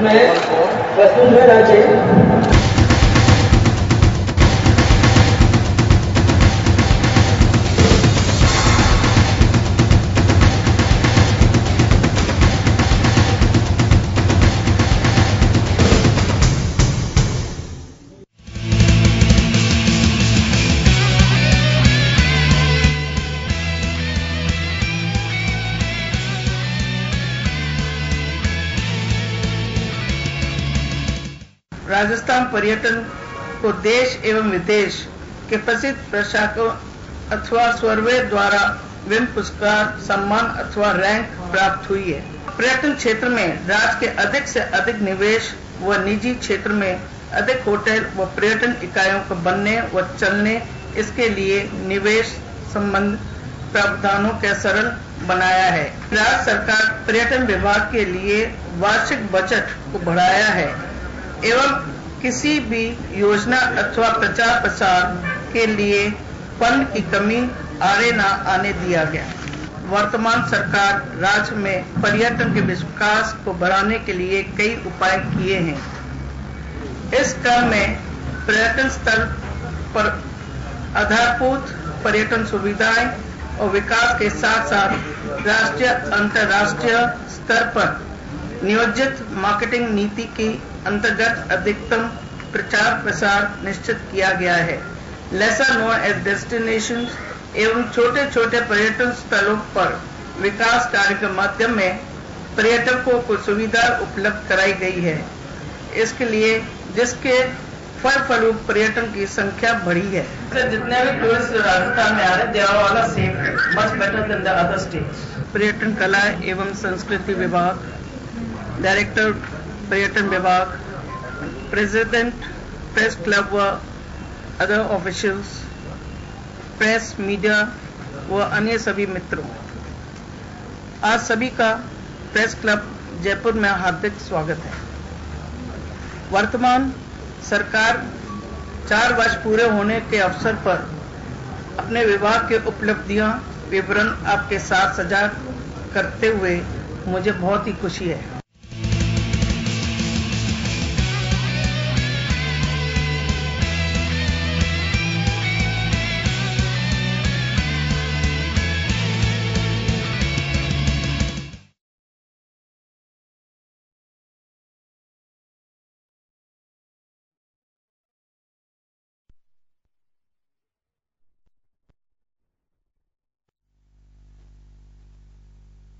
में प्रस्तुत है राज्य राजस्थान पर्यटन को देश एवं विदेश के प्रसिद्ध प्रशासकों अथवा सर्वे द्वारा विभिन्न पुरस्कार, सम्मान अथवा रैंक प्राप्त हुई है। पर्यटन क्षेत्र में राज्य के अधिक से अधिक निवेश व निजी क्षेत्र में अधिक होटल व पर्यटन इकाइयों को बनने व चलने, इसके लिए निवेश संबंध प्रावधानों का सरल बनाया है। राज्य सरकार पर्यटन विभाग के लिए वार्षिक बजट को बढ़ाया है एवं किसी भी योजना अथवा प्रचार प्रसार के लिए फंड की कमी आड़े न आने दिया गया। वर्तमान सरकार राज्य में पर्यटन के विकास को बढ़ाने के लिए कई उपाय किए हैं। इस क्रम में पर्यटन स्थल पर आधारभूत पर्यटन सुविधाएं और विकास के साथ साथ राष्ट्रीय अंतर्राष्ट्रीय स्तर पर नियोजित मार्केटिंग नीति की अंतर्गत अधिकतम प्रचार प्रसार निश्चित किया गया है। लेसर नोन एज डेस्टिनेशन एवं छोटे छोटे पर्यटन स्थलों पर विकास कार्य के माध्यम में पर्यटकों को सुविधा उपलब्ध कराई गई है। इसके लिए जिसके फलस्वरूप पर्यटन की संख्या बढ़ी है। जितने भी टूरिस्ट राजस्थान में आ रहे they are all safe much better than the other states. पर्यटन कला एवं संस्कृति विभाग, डायरेक्टर पर्यटन विभाग, प्रेसिडेंट प्रेस क्लब व अदर ऑफिशियल्स, प्रेस मीडिया व अन्य सभी मित्रों, आज सभी का प्रेस क्लब जयपुर में हार्दिक स्वागत है। वर्तमान सरकार 4 वर्ष पूरे होने के अवसर पर अपने विभाग के उपलब्धियां विवरण आपके साथ साझा करते हुए मुझे बहुत ही खुशी है।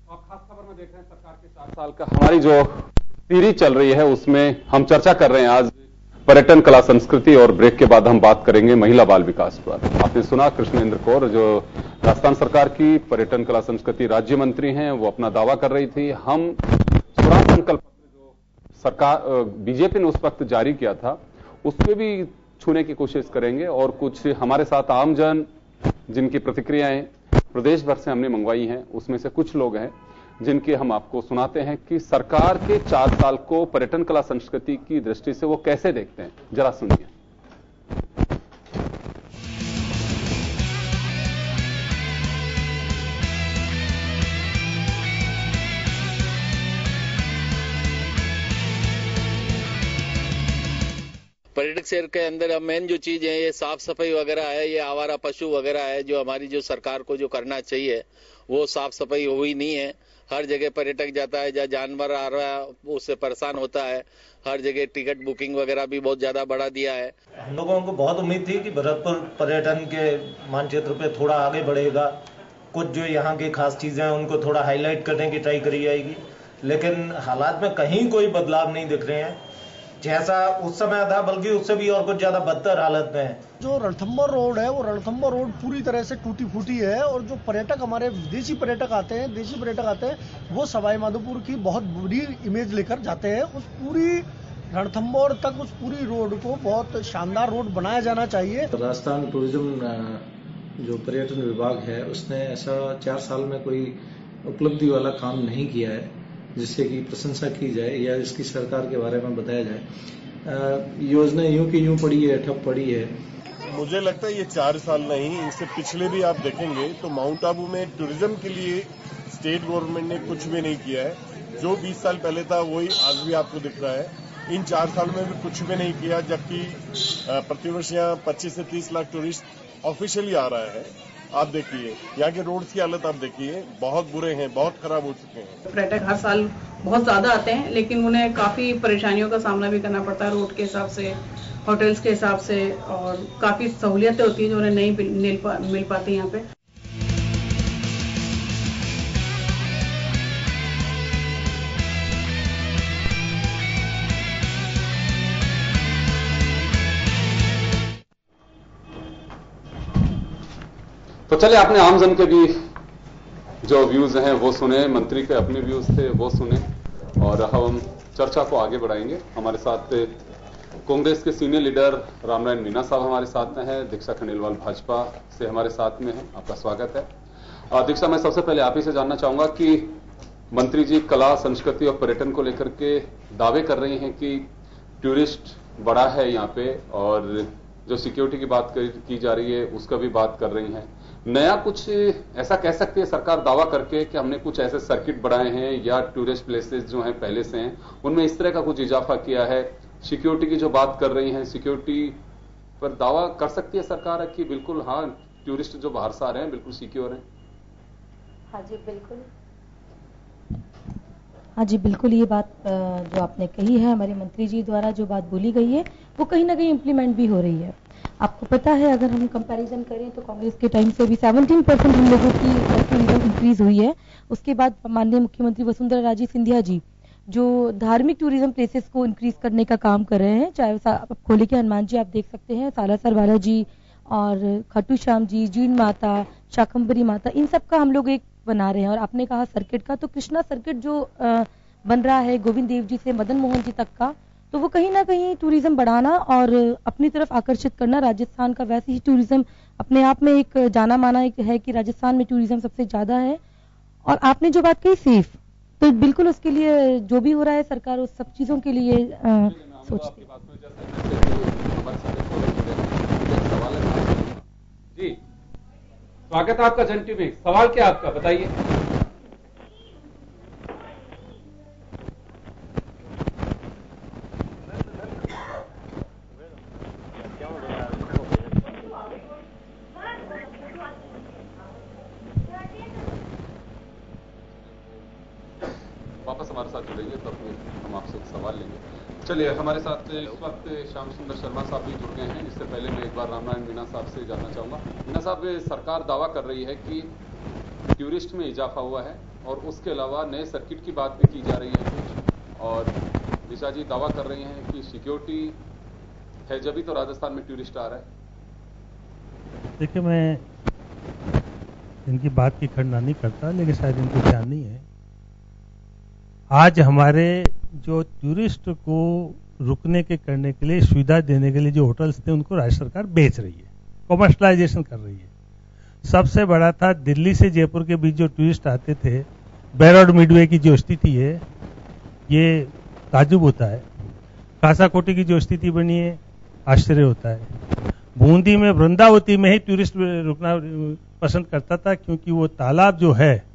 और खास खबर में देख रहे हैं सरकार के 4 साल का हमारी जो सीरीज चल रही है उसमें हम चर्चा कर रहे हैं आज पर्यटन कला संस्कृति, और ब्रेक के बाद हम बात करेंगे महिला बाल विकास पर। आपने सुना कृष्णेंद्र कौर जो राजस्थान सरकार की पर्यटन कला संस्कृति राज्य मंत्री हैं, वो अपना दावा कर रही थी। हम स्वराज संकल्प पत्र जो सरकार बीजेपी ने उस वक्त जारी किया था उसमें भी छूने की कोशिश करेंगे, और कुछ हमारे साथ आमजन जिनकी प्रतिक्रियाएं प्रदेश भर से हमने मंगवाई हैं उसमें से कुछ लोग हैं जिनके हम आपको सुनाते हैं कि सरकार के 4 साल को पर्यटन कला संस्कृति की दृष्टि से वो कैसे देखते हैं। जरा सुनिए। पर्यटक शहर के अंदर मेन जो चीज है ये साफ सफाई वगैरह है, ये आवारा पशु वगैरह है जो हमारी जो सरकार को जो करना चाहिए वो साफ सफाई हुई नहीं है। हर जगह पर्यटक जाता है, जहाँ जानवर आ रहा है उससे परेशान होता है। हर जगह टिकट बुकिंग वगैरह भी बहुत ज्यादा बढ़ा दिया है। हम लोगों को बहुत उम्मीद थी कि भरतपुर पर्यटन के मानचित्र पे थोड़ा आगे बढ़ेगा, कुछ जो यहाँ की खास चीजें हैं उनको थोड़ा हाईलाइट करने की ट्राई करी जाएगी, लेकिन हालात में कहीं कोई बदलाव नहीं दिख रहे हैं। जैसा उस समय था बल्कि उससे भी और कुछ ज्यादा बदतर हालत में है। जो रणथंभौर रोड है वो रणथंभौर रोड पूरी तरह से टूटी फूटी है, और जो पर्यटक हमारे विदेशी पर्यटक आते हैं वो सवाई माधोपुर की बहुत बुरी इमेज लेकर जाते हैं। उस पूरी रणथंभौर तक उस पूरी रोड को बहुत शानदार रोड बनाया जाना चाहिए। राजस्थान टूरिज्म जो पर्यटन विभाग है उसने ऐसा 4 साल में कोई उपलब्धि वाला काम नहीं किया है जिससे कि प्रशंसा की जाए या इसकी सरकार के बारे में बताया जाए। योजना यूं की यूं पड़ी है, ठप पड़ी है। मुझे लगता है ये 4 साल नहीं, इससे पिछले भी आप देखेंगे तो माउंट आबू में टूरिज्म के लिए स्टेट गवर्नमेंट ने कुछ भी नहीं किया है। जो 20 साल पहले था वही आज भी आपको दिख रहा है। इन 4 सालों में भी कुछ भी नहीं किया, जबकि प्रतिवर्ष यहाँ 25 से 30 लाख टूरिस्ट ऑफिशियली आ रहा है। आप देखिए यहाँ के रोड्स की हालत, आप देखिए बहुत बुरे हैं, बहुत खराब हो चुके हैं। पर्यटक हर साल बहुत ज्यादा आते हैं, लेकिन उन्हें काफी परेशानियों का सामना भी करना पड़ता है, रोड के हिसाब से, होटल्स के हिसाब से, और काफी सहूलियतें होती हैं जो उन्हें नहीं मिल पाती यहाँ पे। तो चलिए, आपने आमजन के भी जो व्यूज हैं वो सुने, मंत्री के अपने व्यूज थे वो सुने, और हम चर्चा को आगे बढ़ाएंगे। हमारे साथ कांग्रेस के सीनियर लीडर रामनारायण मीणा साहब हमारे साथ में हैं, दीक्षा खंडेलवाल भाजपा से हमारे साथ में हैं। आपका स्वागत है। दीक्षा, मैं सबसे पहले आप ही से जानना चाहूंगा कि मंत्री जी कला, संस्कृति और पर्यटन को लेकर के दावे कर रही हैं कि टूरिस्ट बड़ा है यहाँ पे, और जो सिक्योरिटी की बात की जा रही है उसका भी बात कर रही हैं। नया कुछ ऐसा कह सकती है सरकार दावा करके कि हमने कुछ ऐसे सर्किट बढ़ाए हैं या टूरिस्ट प्लेसेस जो हैं पहले से हैं उनमें इस तरह का कुछ इजाफा किया है? सिक्योरिटी की जो बात कर रही हैं, सिक्योरिटी पर दावा कर सकती है सरकार कि बिल्कुल हाँ, टूरिस्ट जो बाहर से आ रहे हैं बिल्कुल सिक्योर हैं? हाँ जी बिल्कुल, ये बात जो आपने कही है, हमारे मंत्री जी द्वारा जो बात बोली गई है वो कहीं ना कहीं इम्प्लीमेंट भी हो रही है। आपको पता है, अगर हम कंपैरिजन करें तो कांग्रेस के टाइम से अभी 17% हम लोगों की टूरिज्म इंक्रीज हुई है। उसके बाद माननीय मुख्यमंत्री वसुंधरा राजे सिंधिया जी जो धार्मिक टूरिज्म प्लेसेस को इंक्रीज करने का काम कर रहे हैं, चाहे आप खोले के हनुमान जी आप देख सकते हैं, सालासर बालाजी और खाटू श्याम जी, जीन माता, शाकंभरी माता, इन सब का हम लोग एक बना रहे हैं। और आपने कहा सर्किट का, तो कृष्णा सर्किट जो बन रहा है गोविंद देव जी से मदन मोहन जी तक का, तो वो कहीं ना कहीं टूरिज्म बढ़ाना और अपनी तरफ आकर्षित करना। राजस्थान का वैसे ही टूरिज्म अपने आप में एक जाना माना एक है कि राजस्थान में टूरिज्म सबसे ज्यादा है। और आपने जो बात कही सेफ, तो बिल्कुल उसके लिए जो भी हो रहा है सरकार उस सब चीजों के लिए सोचती है। जी स्वागत है आपका जन टीवी में। सवाल क्या आपका, बताइए। वापस हमारे साथ जुड़ेंगे तो हम आपसे एक सवाल लेंगे। चलिए, हमारे साथ इस वक्त श्याम सुंदर शर्मा साहब भी जुड़ गए हैं। इससे पहले मैं एक बार रामनारायण मीणा साहब से जानना चाहूंगा। मीणा साहब, सरकार दावा कर रही है कि टूरिस्ट में इजाफा हुआ है और उसके अलावा नए सर्किट की बात भी की जा रही है कुछ, और दिशा जी दावा कर रही हैं कि सिक्योरिटी है जभी तो राजस्थान में टूरिस्ट आ रहा है। देखिए, मैं इनकी बात की खंडना नहीं करता, लेकिन शायद इनको ध्यान नहीं है। आज हमारे जो टूरिस्ट को रुकने के करने के लिए सुविधा देने के लिए जो होटल्स थे उनको राज्य सरकार बेच रही है, कमर्शलाइजेशन कर रही है। सबसे बड़ा था दिल्ली से जयपुर के बीच जो टूरिस्ट आते थे, बैरोड मिडवे की जो स्थिति है ये ताजुब होता है। कासाकोटी की जो स्थिति बनी है आश्चर्य होता है। बूंदी में वृंदावती में ही टूरिस्ट रुकना पसंद करता था, क्योंकि वो तालाब जो है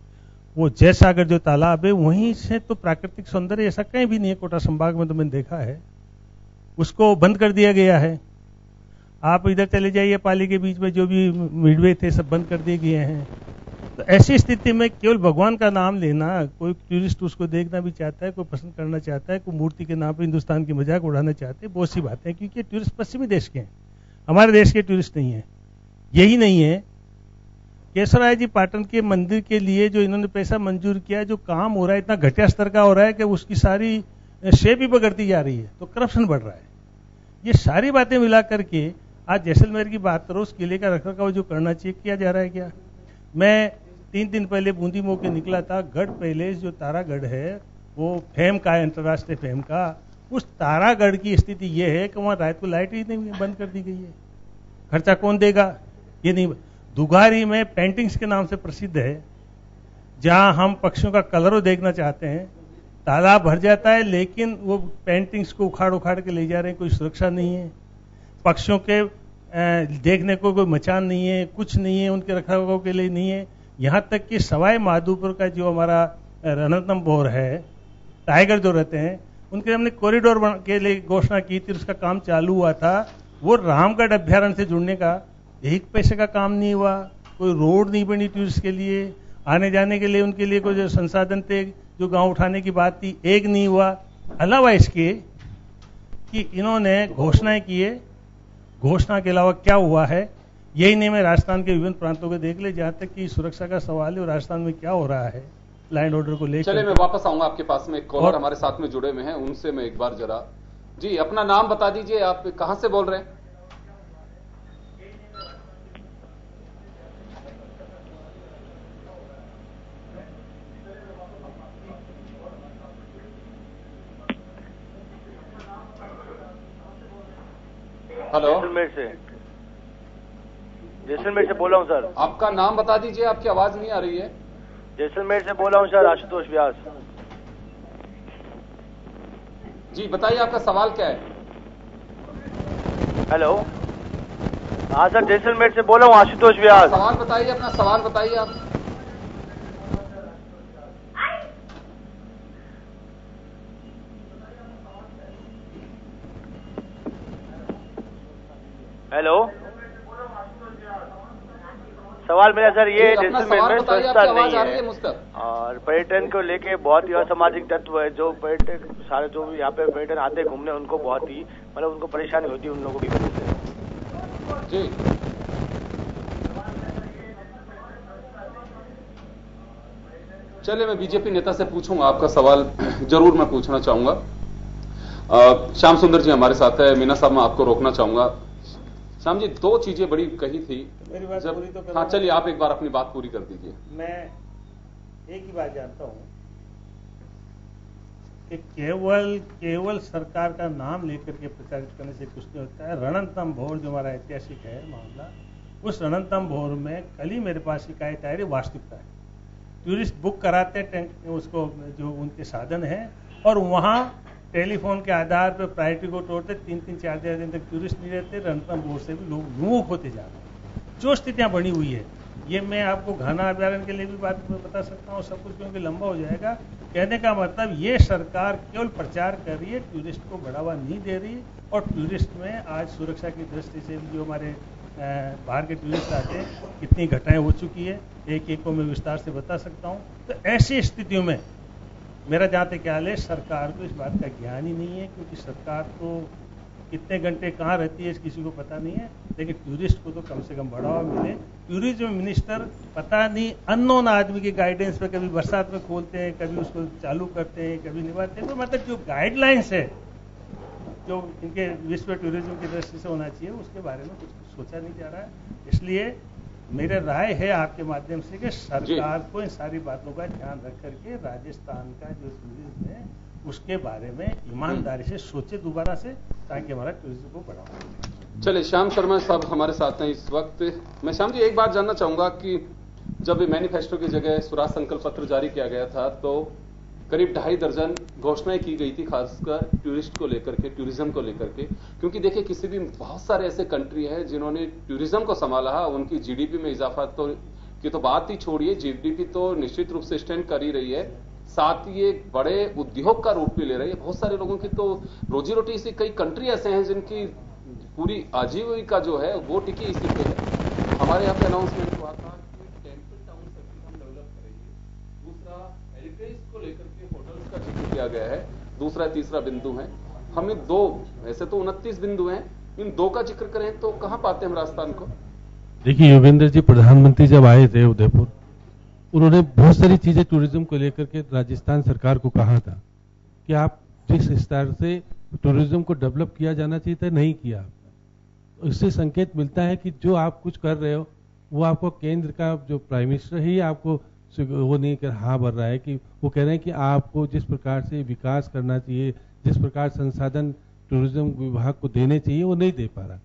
वो जयसागर जो तालाब है वहीं से तो प्राकृतिक सौंदर्य ऐसा कहीं भी नहीं है। कोटा संभाग में तो मैंने देखा है, उसको बंद कर दिया गया है। आप इधर चले जाइए, पाली के बीच में जो भी मिडवे थे सब बंद कर दिए गए हैं। तो ऐसी स्थिति में केवल भगवान का नाम लेना, कोई टूरिस्ट उसको देखना भी चाहता है, कोई पसंद करना चाहता है, कोई मूर्ति के नाम पर हिंदुस्तान की मजाक उड़ाना चाहते हैं, बहुत सी बातें, क्योंकि टूरिस्ट पश्चिमी देश के हैं, हमारे देश के टूरिस्ट नहीं है। यही नहीं है, केशवराय जी पाटन के मंदिर के लिए जो इन्होंने पैसा मंजूर किया, जो काम हो रहा है इतना घटिया स्तर का हो रहा है कि उसकी सारी शेप ही बिगड़ती जा रही है, तो करप्शन बढ़ रहा है। ये सारी बातें मिला करके आज जैसलमेर की बात करो, उस किले का रखरखाव जो करना चाहिए किया जा रहा है क्या? मैं 3 दिन पहले बूंदी मोड़ के निकला था। गढ़ पैलेस जो तारागढ़ है वो फेम का है, अंतर्राष्ट्रीय फेम का। उस तारागढ़ की स्थिति ये है कि वहां रात को लाइट ही नहीं बंद कर दी गई है। खर्चा कौन देगा? ये नहीं। दुगारी में पेंटिंग्स के नाम से प्रसिद्ध है, जहां हम पक्षियों का कलरव देखना चाहते हैं, तालाब भर जाता है, लेकिन वो पेंटिंग्स को उखाड़ उखाड़ के ले जा रहे हैं। कोई सुरक्षा नहीं है, पक्षियों के देखने को कोई मचान नहीं है, कुछ नहीं है, उनके रखरखाव के लिए नहीं है। यहाँ तक कि सवाई माधोपुर का जो हमारा रणथंभौर है, टाइगर जो रहते हैं उनके हमने कॉरिडोर के लिए घोषणा की थी, उसका काम चालू हुआ था। वो रामगढ़ अभ्यारण्य से जुड़ने का 1 पैसे का काम नहीं हुआ, कोई रोड नहीं बनी टूरिस्ट के लिए, आने जाने के लिए उनके लिए कोई जो संसाधन थे, जो गांव उठाने की बात थी, एक नहीं हुआ। अलावा इसके कि इन्होंने घोषणाएं की है, घोषणा के अलावा क्या हुआ है यही नहीं। मैं राजस्थान के विभिन्न प्रांतों को देख ले, जहां तक कि सुरक्षा का सवाल है और राजस्थान में क्या हो रहा है लैंड ऑर्डर को लेकर। चलिए मैं वापस आऊंगा आपके पास में, एक कॉलर हमारे साथ में जुड़े हुए हैं, उनसे मैं एक बार जरा जी अपना नाम बता दीजिए, आप कहां से बोल रहे हैं? हेलो, जैसलमेर से बोल रहा हूँ सर। आपका नाम बता दीजिए, आपकी आवाज नहीं आ रही है। जैसलमेर से बोल रहा हूँ सर, आशुतोष व्यास। जी बताइए, आपका सवाल क्या है? हेलो, हाँ सर, जैसलमेर से बोल रहा हूँ, आशुतोष व्यास। सवाल बताइए, अपना सवाल बताइए आप। हेलो, सवाल मेरा सर ये जैसलमेर में स्वच्छता नहीं है और पर्यटन को लेके बहुत ही असामाजिक तत्व है। जो पर्यटक सारे जो यहाँ पे पर्यटन आते हैं घूमने, उनको बहुत ही मतलब उनको परेशानी होती है उन लोगों की वजह से। जी चलिए मैं बीजेपी नेता से पूछूंगा, आपका सवाल जरूर मैं पूछना चाहूंगा। श्याम सुंदर जी हमारे साथ है। मीना साहब मैं आपको रोकना चाहूंगा। श्याम जी, 2 चीजें बड़ी कही थी, मेरी बात पूरी तो हाँ चलिए आप एक बार अपनी बात पूरी कर दीजिए। मैं एक ही बात जानता हूं कि केवल सरकार का नाम लेकर के प्रचारित करने से कुछ नहीं होता है। रणथंभौर जो हमारा ऐतिहासिक है मामला, उस रणथंभौर में कल ही मेरे पास शिकायत आई, वास्तविकता है। टूरिस्ट बुक कराते हैं उसको, जो उनके साधन है, और वहां टेलीफोन के आधार पर प्रायोरिटी को तोड़ते 3-4 दिन तक टूरिस्ट नहीं रहते। रणथंभौर से भी लोग विमुख होते जा रहे हैं। जो स्थितियां बनी हुई है, ये मैं आपको घना अभ्यारण्य के लिए भी बात बता सकता हूँ, सब कुछ क्योंकि लंबा हो जाएगा। कहने का मतलब ये सरकार केवल प्रचार कर रही है, टूरिस्ट को बढ़ावा नहीं दे रही। और टूरिस्ट में आज सुरक्षा की दृष्टि से भी जो हमारे बाहर के टूरिस्ट आते हैं, कितनी घटनाएं हो चुकी है, एक को मैं विस्तार से बता सकता हूँ। तो ऐसी स्थितियों में मेरा जहाँ तक ख्याल है, सरकार को इस बात का ज्ञान ही नहीं है, क्योंकि सरकार तो कितने घंटे कहाँ रहती है किसी को पता नहीं है। लेकिन टूरिस्ट को तो कम से कम बढ़ावा मिले। टूरिज्म मिनिस्टर पता नहीं अननोन आदमी की गाइडेंस पे कभी बरसात में खोलते हैं, कभी उसको चालू करते हैं, कभी निभाते हैं। तो मतलब जो गाइडलाइंस है, जो इनके विश्व टूरिज्म की दृष्टि से होना चाहिए, उसके बारे में कुछ सोचा नहीं जा रहा है। इसलिए मेरे राय है आपके माध्यम से कि सरकार को इन सारी बातों का ध्यान रख करके राजस्थान का जो टूरिज्म है उसके बारे में ईमानदारी से सोचे दोबारा से, ताकि हमारा टूरिज्म को बढ़ावा मिले। चलिए, श्याम शर्मा साहब हमारे साथ हैं इस वक्त। मैं श्याम जी एक बात जानना चाहूंगा कि जब मैनिफेस्टो की जगह स्वराज संकल्प पत्र जारी किया गया था, तो करीब 2.5 दर्जन घोषणाएं की गई थी, खासकर टूरिस्ट को लेकर के, टूरिज्म को लेकर के। क्योंकि देखिए, किसी भी बहुत सारे ऐसे कंट्री हैं जिन्होंने टूरिज्म को संभाला, उनकी जीडीपी में इजाफा तो की तो बात ही छोड़िए, जीडीपी तो निश्चित रूप से स्टैंड कर ही रही है, साथ ही एक बड़े उद्योग का रूप भी ले रही है। बहुत सारे लोगों की तो रोजी रोटी इसी, कई कंट्री ऐसे हैं जिनकी पूरी आजीविका जो है वो टिकी इसी पे है। हमारे यहाँ पे अनाउंसमेंट हुआ था कि टेम्पल टाउन सर्किट हम डेवलप करेंगे। दूसरा, हेरिटेज को लेकर के होटल्स का जिक्र किया गया है। दूसरा तीसरा बिंदु है, हमें 2, ऐसे तो 29 बिंदु हैं, इन 2 का जिक्र करें तो कहां पाते हैं हम राजस्थान को? देखिए, योगेंद्र जी प्रधानमंत्री जब आए थे उदयपुर, उन्होंने बहुत सारी चीजें टूरिज्म को लेकर के राजस्थान सरकार को कहा था कि आप जिस स्तर से टूरिज्म को डेवलप किया जाना चाहिए था, नहीं किया। इससे संकेत मिलता है कि जो आप कुछ कर रहे हो वो आपको केंद्र का जो प्राइम मिनिस्टर ही आपको वो नहीं कर हाँ भर रहा है, कि वो कह रहे हैं कि आपको जिस प्रकार से विकास करना चाहिए, जिस प्रकार संसाधन टूरिज्म विभाग को देने चाहिए, वो नहीं दे पा रहा।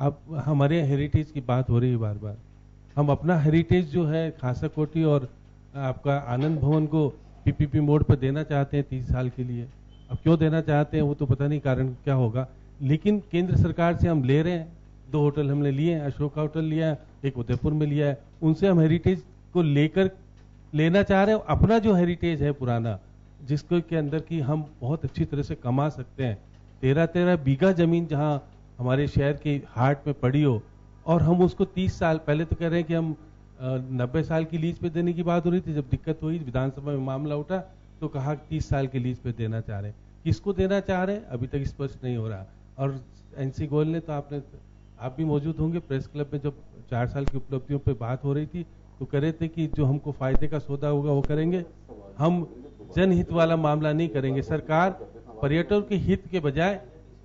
अब हमारे हेरिटेज की बात हो रही है बार बार। हम अपना हेरिटेज जो है खासा कोठी और आपका आनंद भवन को पीपीपी मोड पर देना चाहते हैं 30 साल के लिए। अब क्यों देना चाहते हैं वो तो पता नहीं कारण क्या होगा, लेकिन केंद्र सरकार से हम ले रहे हैं। 2 होटल हमने लिए हैं, अशोका होटल लिया है, एक उदयपुर में लिया है। उनसे हम हेरिटेज को लेकर लेना चाह रहे हैं। अपना जो हेरिटेज है पुराना जिसको के अंदर की हम बहुत अच्छी तरह से कमा सकते हैं। 13-13 बीघा जमीन जहां हमारे शहर के हार्ट में पड़ी हो, और हम उसको 30 साल पहले तो कह रहे हैं कि हम 90 साल की लीज पे देने की बात हो रही थी। जब दिक्कत हुई, विधानसभा में मामला उठा, तो कहा 30 साल की लीज पे देना चाह रहे हैं। किसको देना चाह रहे हैं अभी तक स्पष्ट नहीं हो रहा। और एनसी गोयल ने, तो आप भी मौजूद होंगे प्रेस क्लब में, जब 4 साल की उपलब्धियों पे बात हो रही थी तो कह रहे थे कि जो हमको फायदे का सौदा होगा वो करेंगे, हम जनहित वाला मामला नहीं करेंगे। सरकार पर्यटकों के हित के बजाय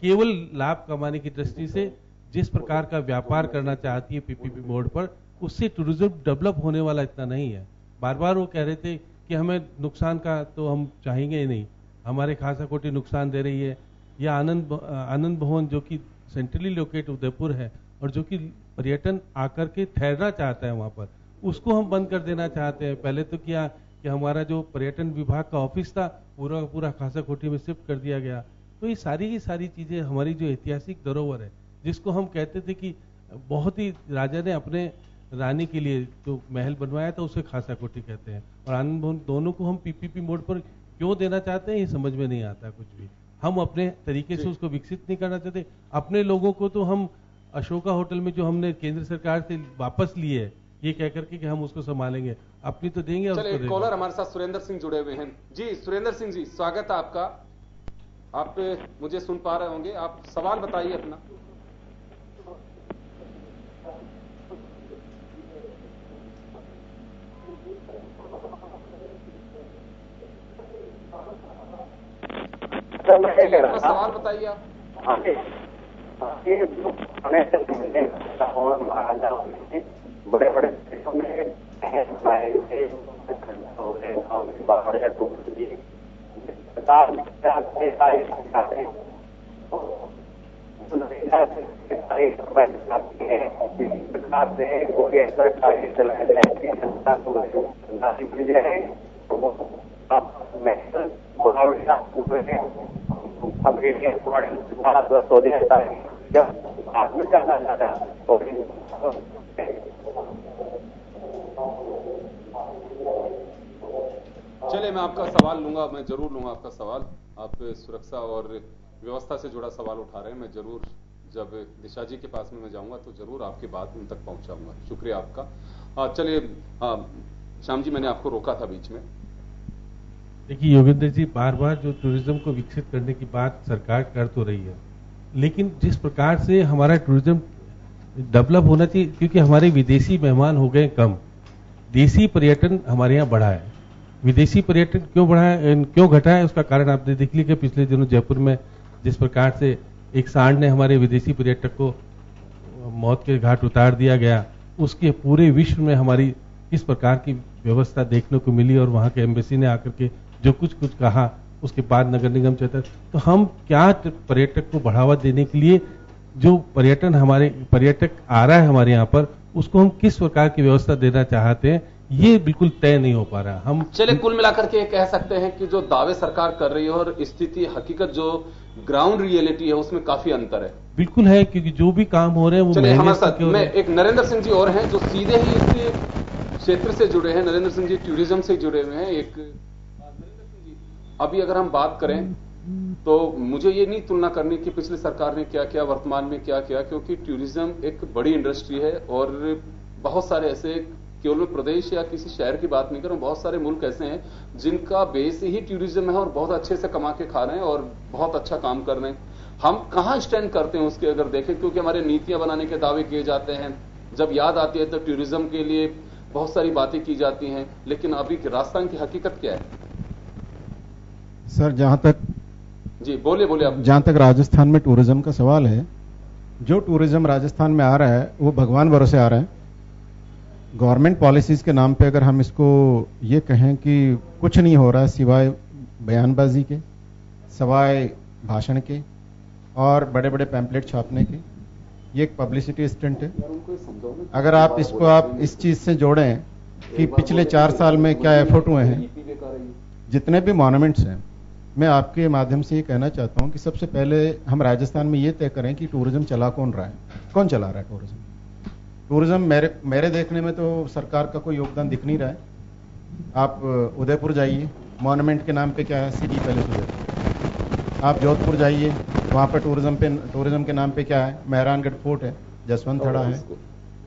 केवल लाभ कमाने की दृष्टि से जिस प्रकार का व्यापार करना चाहती है पीपीपी मोड पर, उससे टूरिज्म डेवलप होने वाला इतना नहीं है। बार बार वो कह रहे थे कि हमें नुकसान का तो हम चाहेंगे ही नहीं, हमारे खासा कोटी नुकसान दे रही है। या आनंद भवन जो कि सेंट्रली लोकेट उदयपुर है और जो कि पर्यटन आकर के ठहरना चाहता है वहां पर, उसको हम बंद कर देना चाहते हैं। पहले तो क्या कि हमारा जो पर्यटन विभाग का ऑफिस था पूरा का पूरा खासा कोठी में शिफ्ट कर दिया गया। तो ये सारी की सारी चीजें हमारी जो ऐतिहासिक धरोहर है, जिसको हम कहते थे कि बहुत ही राजा ने अपने रानी के लिए जो महल बनवाया था उसे खासा कोठी कहते हैं, और आनंद भवन, दोनों को हम पीपीपी मोड पर क्यों देना चाहते हैं ये समझ में नहीं आता कुछ भी। हम अपने तरीके से उसको विकसित नहीं करना चाहते। अपने लोगों को तो हम अशोका होटल में जो हमने केंद्र सरकार से वापस लिए ये कह करके कि हम उसको संभालेंगे, अपनी तो देंगे। चलिए, कॉलर हमारे साथ सुरेंद्र सिंह जुड़े हुए हैं। जी सुरेंद्र सिंह जी, स्वागत है आपका। आप मुझे सुन पा रहे होंगे, आप सवाल बताइए अपना। सवाल बताइए आप। बड़े बड़े देशों में चलिए, मैं आपका सवाल लूंगा, मैं जरूर लूंगा आपका सवाल। आप सुरक्षा और व्यवस्था से जुड़ा सवाल उठा रहे हैं, मैं जरूर जब दिशा जी के पास में मैं जाऊंगा तो जरूर आपकी बात उन तक पहुंचाऊंगा। शुक्रिया आपका। चलिए श्याम जी, मैंने आपको रोका था बीच में। देखिए योगेंद्र जी, बार बार जो टूरिज्म को विकसित करने की बात सरकार कर तो रही है, लेकिन जिस प्रकार से हमारा टूरिज्म डेवलप होना चाहिए, क्योंकि हमारे विदेशी मेहमान हो गए कम, देसी पर्यटन हमारे यहाँ बढ़ा है। विदेशी पर्यटन क्यों बढ़ा है, क्यों घटा है, उसका कारण आपने देख लिया कि पिछले दिनों जयपुर में जिस प्रकार से एक सांड ने हमारे विदेशी पर्यटक को मौत के घाट उतार दिया गया, उसके पूरे विश्व में हमारी किस प्रकार की व्यवस्था देखने को मिली, और वहां के एम्बेसी ने आकर के जो कुछ कहा, उसके बाद नगर निगम चलता। तो हम क्या पर्यटक को बढ़ावा देने के लिए जो पर्यटक आ रहा है हमारे यहाँ पर, उसको हम किस प्रकार की व्यवस्था देना चाहते हैं, ये बिल्कुल तय नहीं हो पा रहा। हम चलिए, कुल मिलाकर के कह सकते हैं कि जो दावे सरकार कर रही है और स्थिति हकीकत जो ग्राउंड रियलिटी है उसमें काफी अंतर है। बिल्कुल है, क्योंकि जो भी काम हो रहे हैं वो चलिए, हमारे साथ में एक नरेंद्र सिंह जी और हैं जो सीधे ही इस क्षेत्र से जुड़े हैं। नरेंद्र सिंह जी टूरिज्म से जुड़े हुए हैं। एक नरेंद्र सिंह जी, अभी अगर हम बात करें तो मुझे ये नहीं तुलना करनी कि पिछली सरकार ने क्या किया, वर्तमान में क्या किया, क्योंकि टूरिज्म एक बड़ी इंडस्ट्री है और बहुत सारे ऐसे, केवल प्रदेश या किसी शहर की बात नहीं कर रहा हूं, बहुत सारे मुल्क ऐसे हैं जिनका बेस ही टूरिज्म है और बहुत अच्छे से कमा के खा रहे हैं और बहुत अच्छा काम कर रहे हैं। हम कहां स्टैंड करते हैं उसके अगर देखें, क्योंकि हमारे नीतियां बनाने के दावे किए जाते हैं, जब याद आती है तो टूरिज्म के लिए बहुत सारी बातें की जाती हैं, लेकिन अभी राजस्थान की हकीकत क्या है? सर, जहां तक जी बोलिए आप। जहां तक राजस्थान में टूरिज्म का सवाल है, जो टूरिज्म राजस्थान में आ रहा है वो भगवान भरोसे आ रहा है। गवर्नमेंट पॉलिसीज के नाम पे अगर हम इसको ये कहें कि कुछ नहीं हो रहा है सिवाय बयानबाजी के, सिवाय भाषण के और बड़े बड़े पैम्पलेट छापने के, ये एक पब्लिसिटी स्टंट है। अगर आप इसको इस चीज से जोड़ें कि पिछले 4 साल में क्या एफर्ट हुए हैं, जितने भी मॉन्यूमेंट्स हैं, मैं आपके माध्यम से ये कहना चाहता हूं कि सबसे पहले हम राजस्थान में ये तय करें कि टूरिज्म चला कौन रहा है, कौन चला रहा है टूरिज्म। मेरे देखने में तो सरकार का कोई योगदान दिख नहीं रहा है। आप उदयपुर जाइए, मॉन्यूमेंट के नाम पे क्या है, सिटी पैलेस उदयपुर। आप जोधपुर जाइए, वहाँ पर टूरिज्म के नाम पे क्या है, मेहरानगढ़ फोर्ट है, जसवंत थड़ा है,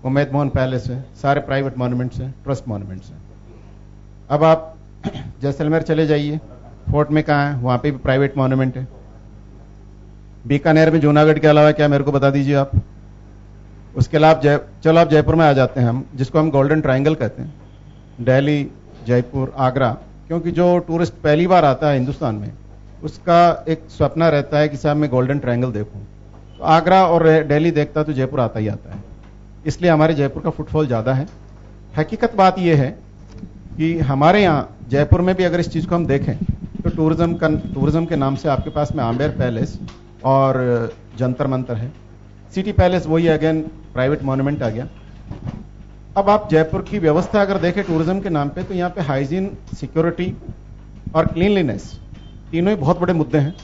उमैद मोहन पैलेस है, सारे प्राइवेट मॉन्यूमेंट्स हैं, ट्रस्ट मॉन्यूमेंट्स हैं। अब आप जैसलमेर चले जाइए, फोर्ट में कहाँ है, वहाँ पे भी प्राइवेट मॉन्यूमेंट है। बीकानेर में जूनागढ़ के अलावा क्या, मेरे को बता दीजिए आप। उसके अलावा चलो आप जयपुर में आ जाते हैं हम, जिसको हम गोल्डन ट्रायंगल कहते हैं, दिल्ली, जयपुर, आगरा। क्योंकि जो टूरिस्ट पहली बार आता है हिंदुस्तान में, उसका एक सपना रहता है कि साहब मैं गोल्डन ट्रायंगल देखूं। तो आगरा और दिल्ली देखता तो जयपुर आता ही आता है, इसलिए हमारे जयपुर का फुटफॉल ज्यादा है। हकीकत बात यह है कि हमारे यहाँ जयपुर में भी अगर इस चीज को हम देखें तो टूरिज्म के नाम से आपके पास में आम्बेर पैलेस और जंतर मंतर है, सिटी पैलेस वही अगेन प्राइवेट मॉन्यूमेंट आ गया। अब आप जयपुर की व्यवस्था अगर देखें टूरिज्म के नाम पे, तो यहाँ पे हाइजीन, सिक्योरिटी और क्लीनलीनेस तीनों ही बहुत बड़े मुद्दे हैं।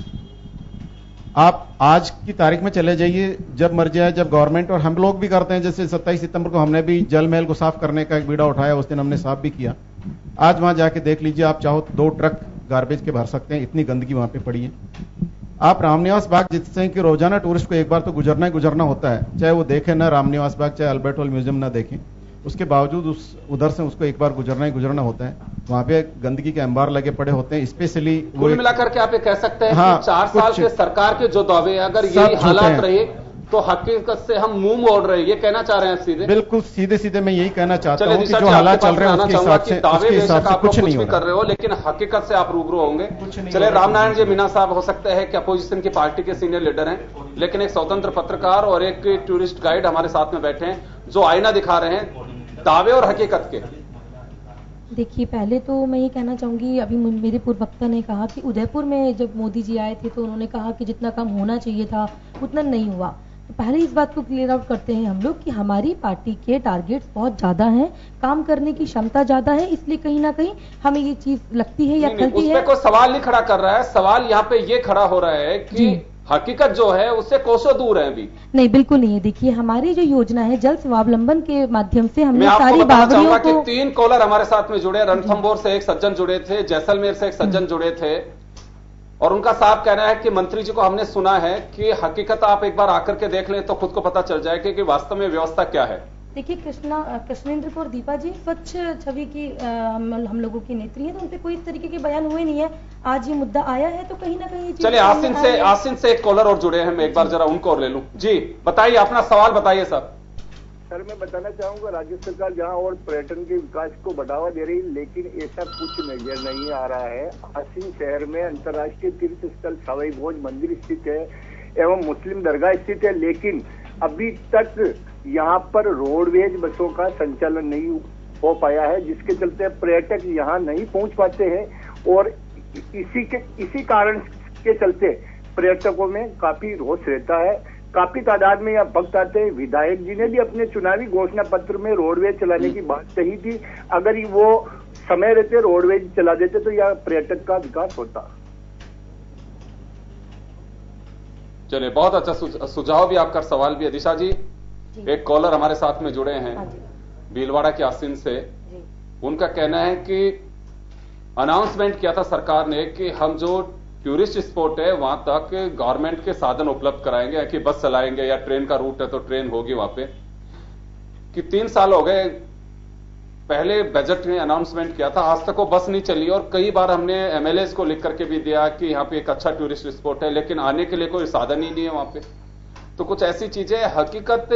आप आज की तारीख में चले जाइए, जब मर्जी आए, जब गवर्नमेंट, और हम लोग भी करते हैं, जैसे 27 सितंबर को हमने भी जल महल को साफ करने का एक बीड़ा उठाया, उस दिन हमने साफ भी किया। आज वहां जाके देख लीजिए, आप चाहो तो 2 ट्रक गार्बेज के भर सकते हैं, इतनी गंदगी वहां पे पड़ी है। आप रामनिवास बाग जिससे हैं कि रोजाना टूरिस्ट को एक बार तो गुजरना ही गुजरना होता है, चाहे वो देखे ना रामनिवास बाग, चाहे अल्बर्ट हॉल म्यूजियम ना देखें, उसके बावजूद उधर से उसको एक बार गुजरना ही गुजरना होता है। वहां पे गंदगी के अंबार लगे पड़े होते हैं, स्पेशली कुल मिलाकर के आप ये कह सकते हैं हाँ, कि 4 साल के सरकार के जो दावे अगर यही हालात रहे तो हकीकत से हम मुंह मोड़ रहे हैं, ये कहना चाह रहे हैं सीधे? बिल्कुल सीधे सीधे मैं यही कहना चाहता हूं कि जो हालात चल रहे हैं उसके हिसाब से कुछ नहीं कर रहे हो, लेकिन हकीकत से आप रूबरू होंगे। चले, रामनारायण जी मीना साहब हो सकते हैं कि अपोजिशन की पार्टी के सीनियर लीडर हैं, लेकिन एक स्वतंत्र पत्रकार और एक टूरिस्ट गाइड हमारे साथ में बैठे हैं जो आईना दिखा रहे हैं दावे और हकीकत के। देखिए, पहले तो मैं ये कहना चाहूंगी, अभी मेरे पूर्व वक्ता ने कहा कि उदयपुर में जब मोदी जी आए थे तो उन्होंने कहा कि जितना काम होना चाहिए था उतना नहीं हुआ। तो पहले इस बात को क्लियर आउट करते हैं हम लोग कि हमारी पार्टी के टारगेट्स बहुत ज्यादा हैं, काम करने की क्षमता ज्यादा है, इसलिए कहीं ना कहीं हमें ये चीज लगती है या खलती है। उस पे कोई सवाल नहीं खड़ा कर रहा है, सवाल यहाँ पे ये खड़ा हो रहा है कि हकीकत जो है उससे कोसों दूर है अभी। नहीं, बिल्कुल नहीं है। देखिए, हमारी जो योजना है जल स्वावलंबन के माध्यम से हमने सारी बावड़ियों को 3 कॉलर हमारे साथ में जुड़े, रणथंभौर से एक सज्जन जुड़े थे, जैसलमेर से एक सज्जन जुड़े थे, और उनका साफ कहना है कि मंत्री जी को हमने सुना है कि हकीकत आप एक बार आकर के देख लें तो खुद को पता चल जाएगा कि वास्तव में व्यवस्था क्या है। देखिए, कृष्णेंद्र कौर दीपा जी स्वच्छ छवि की हम लोगों की नेत्री है, तो उनपे कोई इस तरीके के बयान हुए नहीं है। आज ये मुद्दा आया है तो कहीं ना कहीं चलिए, आसिन से एक कॉलर और जुड़े हैं, मैं एक बार जरा उनको और ले लूं। जी बताइए, अपना सवाल बताइए सर। सर, मैं बताना चाहूंगा, राज्य सरकार जहां और पर्यटन के विकास को बढ़ावा दे रही, लेकिन ऐसा कुछ नजर नहीं आ रहा है। आसिन शहर में अंतर्राष्ट्रीय तीर्थ स्थल सवाई भोज मंदिर स्थित है एवं मुस्लिम दरगाह स्थित है, लेकिन अभी तक यहाँ पर रोडवेज बसों का संचालन नहीं हो पाया है, जिसके चलते पर्यटक यहाँ नहीं पहुंच पाते हैं, और इसी कारण के चलते पर्यटकों में काफी रोष रहता है। काफी तादाद में यहाँ भक्त आते हैं। विधायक जी ने भी अपने चुनावी घोषणा पत्र में रोडवेज चलाने की बात कही थी, अगर वो समय रहते रोडवेज चला देते तो यह पर्यटक का विकास होता। चलिए, बहुत अच्छा सुझाव भी आपका, सवाल भी है। दिशा जी, एक कॉलर हमारे साथ में जुड़े हैं भीलवाड़ा के आसिन से, उनका कहना है कि अनाउंसमेंट किया था सरकार ने कि हम जो टूरिस्ट स्पॉट है वहां तक गवर्नमेंट के साधन उपलब्ध कराएंगे, कि बस चलाएंगे या ट्रेन का रूट है तो ट्रेन होगी वहां पे, कि 3 साल हो गए, पहले बजट में अनाउंसमेंट किया था, आज तक वो बस नहीं चली, और कई बार हमने एमएलएस को लिख करके भी दिया कि यहाँ पे एक अच्छा टूरिस्ट स्पॉट है, लेकिन आने के लिए कोई साधन ही नहीं है वहां पे। तो कुछ ऐसी चीजें, हकीकत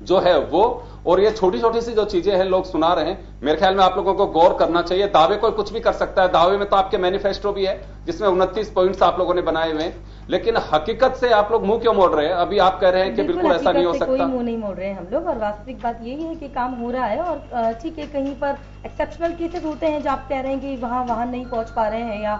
जो है वो, और ये छोटी छोटी सी जो चीजें हैं लोग सुना रहे हैं, मेरे ख्याल में आप लोगों को गौर करना चाहिए। दावे कोई कुछ भी कर सकता है, दावे में तो आपके मैनिफेस्टो भी है जिसमें 29 पॉइंट्स आप लोगों ने बनाए हुए हैं, लेकिन हकीकत से आप लोग मुंह क्यों मोड़ रहे हैं? अभी आप कह रहे हैं कि बिल्कुल ऐसा नहीं हो सकता। कोई मुंह नहीं मोड़ रहे हैं हम लोग, और वास्तविक बात यही है कि काम हो रहा है, और ठीक है, कहीं पर एक्सेप्शनल केसेस होते हैं जब आप कह रहे हैं कि वहां नहीं पहुंच पा रहे हैं या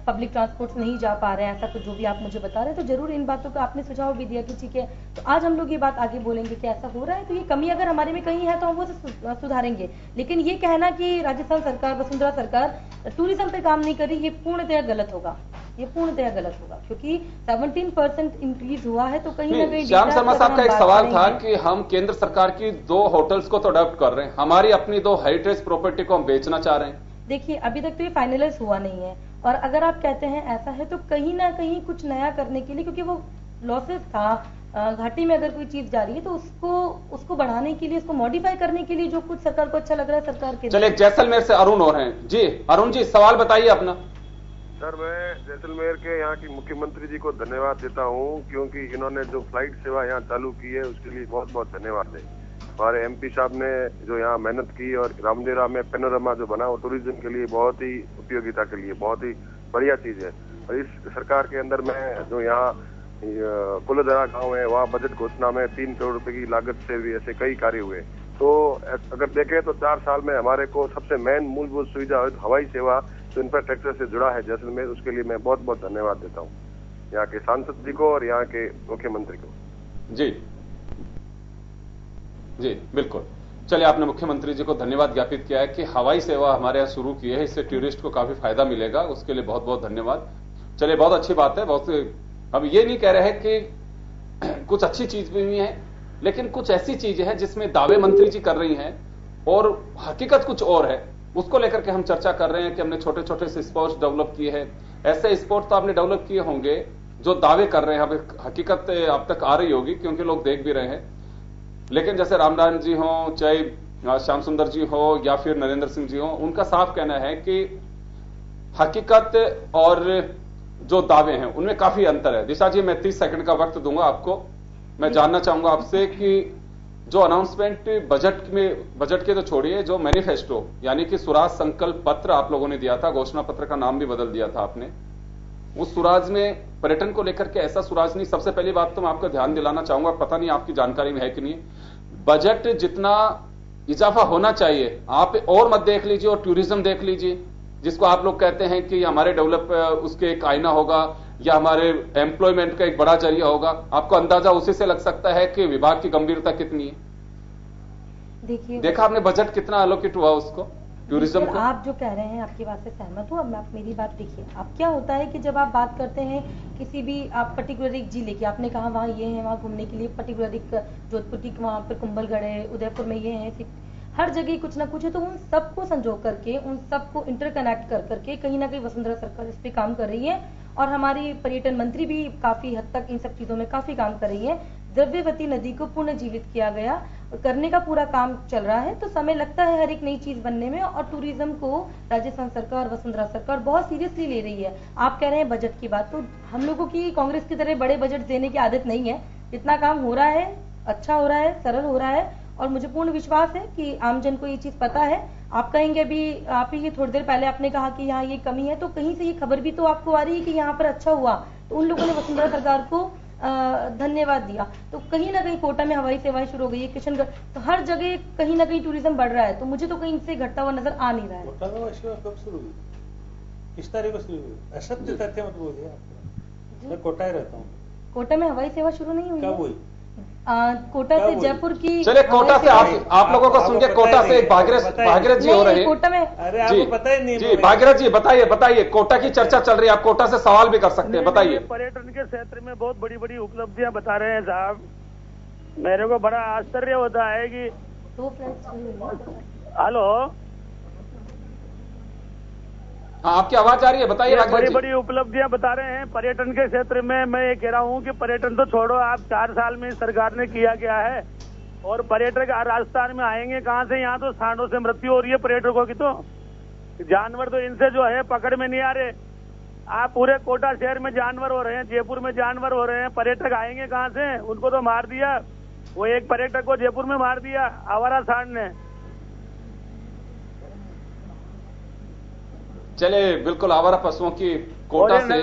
पब्लिक ट्रांसपोर्ट नहीं जा पा रहे हैं, ऐसा कुछ जो भी आप मुझे बता रहे हैं, तो जरूर इन बातों का आपने सुझाव भी दिया कि ठीक है, तो आज हम लोग ये बात आगे बोलेंगे कि ऐसा हो रहा है, तो ये कमी अगर हमारे में कहीं है तो हम वो सुधारेंगे। लेकिन ये कहना कि राजस्थान सरकार, वसुंधरा सरकार टूरिज्म पे काम नहीं कर रही, ये पूर्णतः गलत होगा, ये पूर्णतः गलत होगा, क्योंकि 17% इंक्रीज हुआ है, तो कहीं ना कहीं। श्याम शर्मा साहब का एक सवाल था कि हम केंद्र सरकार की 2 होटल्स को तो अडॉप्ट कर रहे हैं, हमारी अपनी 2 हेरिटेज प्रॉपर्टी को हम बेचना चाह रहे हैं, देखिए अभी तक तो ये फाइनलाइज हुआ नहीं है, और अगर आप कहते हैं ऐसा है तो कहीं ना कहीं कुछ नया करने के लिए, क्योंकि वो लॉसेस था, घाटी में अगर कोई चीज जा रही है तो उसको बढ़ाने के लिए, उसको मॉडिफाई करने के लिए जो कुछ सरकार को अच्छा लग रहा है सरकार के। चलिए जैसलमेर से अरुण और हैं जी। अरुण जी सवाल बताइए अपना। सर मैं जैसलमेर के यहाँ की मुख्यमंत्री जी को धन्यवाद देता हूँ, क्योंकि इन्होंने जो फ्लाइट सेवा यहाँ चालू की है उसके लिए बहुत बहुत धन्यवाद है। हमारे एमपी साहब ने जो यहाँ मेहनत की, और रामदेवरा में पैनोरमा जो बना वो टूरिज्म के लिए बहुत ही उपयोगिता के लिए बहुत ही बढ़िया चीज है। और इस सरकार के अंदर में जो यहाँ कुलधरा गांव है वहाँ बजट घोषणा में 3 करोड़ रुपए की लागत से भी ऐसे कई कार्य हुए। तो अगर देखें तो 4 साल में हमारे को सबसे मेन मूलभूत सुविधा हवाई सेवा जो इंफ्रास्ट्रक्चर से जुड़ा है जैसलमेर, उसके लिए मैं बहुत बहुत धन्यवाद देता हूँ यहाँ के सांसद जी को और यहाँ के मुख्यमंत्री को। जी जी बिल्कुल। चलिए आपने मुख्यमंत्री जी को धन्यवाद ज्ञापित किया है कि हवाई सेवा हमारे यहाँ शुरू की है, इससे टूरिस्ट को काफी फायदा मिलेगा, उसके लिए बहुत बहुत धन्यवाद। चलिए बहुत अच्छी बात है। बहुत हम ये नहीं कह रहे कि कुछ अच्छी चीज भी नहीं है, लेकिन कुछ ऐसी चीजें हैं जिसमें दावे मंत्री जी कर रही हैं और हकीकत कुछ और है, उसको लेकर के हम चर्चा कर रहे हैं कि हमने छोटे छोटे से स्पोर्ट्स डेवलप किए हैं। ऐसे स्पोर्ट्स तो आपने डेवलप किए होंगे जो दावे कर रहे हैं, अब हकीकत अब तक आ रही होगी क्योंकि लोग देख भी रहे हैं। लेकिन जैसे रामनारायण जी हो, चाहे श्याम सुंदर जी हो या फिर नरेंद्र सिंह जी हो, उनका साफ कहना है कि हकीकत और जो दावे हैं उनमें काफी अंतर है। दिशा जी मैं 30 सेकंड का वक्त दूंगा आपको। मैं जानना चाहूंगा आपसे कि जो अनाउंसमेंट बजट के तो छोड़िए, जो मैनिफेस्टो यानी कि स्वराज संकल्प पत्र आप लोगों ने दिया था, घोषणा पत्र का नाम भी बदल दिया था आपने, उस स्वराज में पर्यटन को लेकर के ऐसा स्वराज नहीं। सबसे पहली बात तो मैं आपको ध्यान दिलाना चाहूंगा, पता नहीं आपकी जानकारी में है कि नहीं, बजट जितना इजाफा होना चाहिए आप और मत देख लीजिए और टूरिज्म देख लीजिए, जिसको आप लोग कहते हैं कि हमारे डेवलप उसके एक आईना होगा या हमारे एम्प्लॉयमेंट का एक बड़ा जरिया होगा। आपको अंदाजा उसी से लग सकता है कि विभाग की गंभीरता कितनी है। देखिए देखा आपने बजट कितना एलोकेट हुआ उसको टूरिज्म को। आप जो कह रहे हैं आपकी बात से सहमत हूँ। अब आप मेरी बात देखिए, अब क्या होता है कि जब आप बात करते हैं किसी भी आप पर्टिकुलर एक जी लेके, आपने कहा वहाँ ये है, वहाँ घूमने के लिए पर्टिकुलर एक जोधपुर की वहाँ पर कुंभलगढ़ है, उदयपुर में ये है, हर जगह कुछ ना कुछ है। तो उन सबको संजो करके, उन सबको इंटरकनेक्ट कर करके कहीं ना कहीं वसुंधरा सरकार इस पे काम कर रही है, और हमारी पर्यटन मंत्री भी काफी हद तक इन सब चीजों में काफी काम कर रही है। द्रव्यवती नदी को पुनर्जीवित किया गया, करने का पूरा काम चल रहा है। तो समय लगता है हर एक नई चीज बनने में, और टूरिज्म को राजस्थान सरकार, वसुंधरा सरकार बहुत सीरियसली ले रही है। आप कह रहे हैं बजट की बात, तो हम लोगों की कांग्रेस की तरह बड़े बजट देने की आदत नहीं है। जितना काम हो रहा है अच्छा हो रहा है, सरल हो रहा है, और मुझे पूर्ण विश्वास है कि आमजन को ये चीज पता है। आप कहेंगे अभी आप ही थोड़ी देर पहले आपने कहा कि यहाँ ये कमी है, तो कहीं से ये खबर भी तो आपको आ रही है कि यहाँ पर अच्छा हुआ, तो उन लोगों ने वसुंधरा सरकार को धन्यवाद दिया। तो कहीं ना कहीं कोटा में हवाई सेवाएं शुरू हो गई है, किशनगढ़, तो हर जगह कहीं ना कहीं टूरिज्म बढ़ रहा है। तो मुझे तो कहीं से घटता हुआ नजर आ नहीं रहा है। कोटा में सेवा कब शुरू हुई, किस तारीख को शुरू हुई? असत्य तथ्य मत बोलिए, मैं कोटा ही रहता हूँ। कोटा में हवाई सेवा शुरू नहीं हुई? कब हुई? कोटा से जयपुर की। चलिए कोटा से आप लोगों को सुन के कोटा से भागीरथ जी हो रहे हैं कोटा में। अरे आपको पता ही नहीं। जी भागीरथ जी बताइए, कोटा की चर्चा चल रही है, आप कोटा से सवाल भी कर सकते हैं, बताइए। पर्यटन के क्षेत्र में बहुत बड़ी बड़ी उपलब्धियां बता रहे हैं साहब। मेरे को बड़ा आश्चर्य होता है कि हेलो, हाँ आपकी आवाज आ रही है, बताइए। बड़ी बड़ी उपलब्धियां बता रहे हैं पर्यटन के क्षेत्र में। मैं ये कह रहा हूँ कि पर्यटन तो छोड़ो, आप 4 साल में सरकार ने किया क्या है, और पर्यटक राजस्थान में आएंगे कहाँ से? यहाँ तो सांडों से मृत्यु हो रही है पर्यटकों की, तो जानवर तो इनसे जो है पकड़ में नहीं आ रहे। आप पूरे कोटा शहर में जानवर हो रहे हैं, जयपुर में जानवर हो रहे हैं, पर्यटक आएंगे कहाँ से? उनको तो मार दिया, वो एक पर्यटक को जयपुर में मार दिया आवारा सांड ने। चले बिल्कुल आवारा पशुओं की कोटा से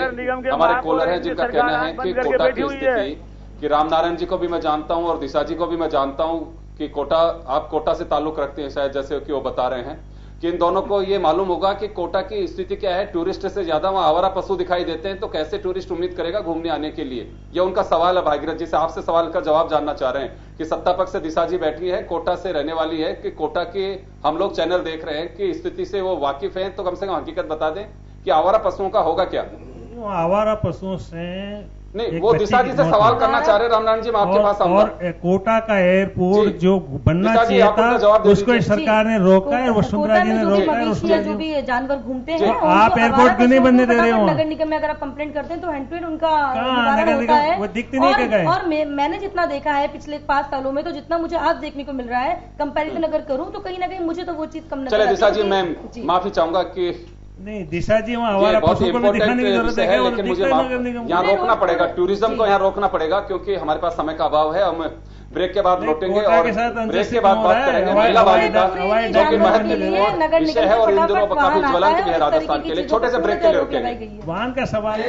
हमारे कॉलर हैं जिनका कहना है कि कोटा की स्थिति, कि रामनारायण जी को भी मैं जानता हूं और दिशा जी को भी मैं जानता हूं कि कोटा, आप कोटा से ताल्लुक रखते हैं शायद, जैसे कि वो बता रहे हैं कि इन दोनों को ये मालूम होगा कि कोटा की स्थिति क्या है। टूरिस्ट से ज्यादा वहां आवारा पशु दिखाई देते हैं, तो कैसे टूरिस्ट उम्मीद करेगा घूमने आने के लिए? ये उनका सवाल है। भागीरथ जी से आपसे सवाल का जवाब जानना चाह रहे हैं कि सत्ता पक्ष से दिशा जी बैठी है, कोटा से रहने वाली है, कि कोटा के हम लोग चैनल देख रहे हैं कि स्थिति से वो वाकिफ है, तो कम से कम हकीकत बता दें कि आवारा पशुओं का होगा क्या? आवारा पशुओं से नहीं, वो दिशा जी से सवाल करना चाह रहे रामनारायण जी, मैं आपके पास आऊंगा। और कोटा का एयरपोर्ट जो बनना चाहिए था उसको सरकार ने रोका है, वसुंधरा जी ने रोका है। जो भी जानवर घूमते हैं आप एयरपोर्ट क्यों नहीं बनने दे रहे हो? नगर निगम में अगर आप कंप्लेंट करते हैं तो हैंड टू हैंड उनका निवारण होता है, वो दिखती नहीं है। और मैंने जितना देखा है पिछले 5 सालों में, तो जितना मुझे आज देखने को मिल रहा है, कंपैरिजन अगर करूं तो कहीं ना कहीं मुझे तो वो चीज कम नजर आती है। दिशा जी, मैं माफी चाहूंगा कि नहीं दिशा जी वहाँ हमारा पशु को दिखाने की जरूरत है, लेकिन मुझे यहाँ रोकना पड़ेगा, टूरिज्म को यहाँ रोकना पड़ेगा क्योंकि हमारे पास समय का अभाव है। हम ब्रेक के बाद लौटेंगे और ब्रेक के बाद बात करेंगे महिला बाल विकास, जो कि महत्वपूर्ण विषय है और इन दिनों काफी ज्वलंत भी है राजस्थान के लिए। छोटे से ब्रेक के लिए रुकेंगे। वाहन का सवाल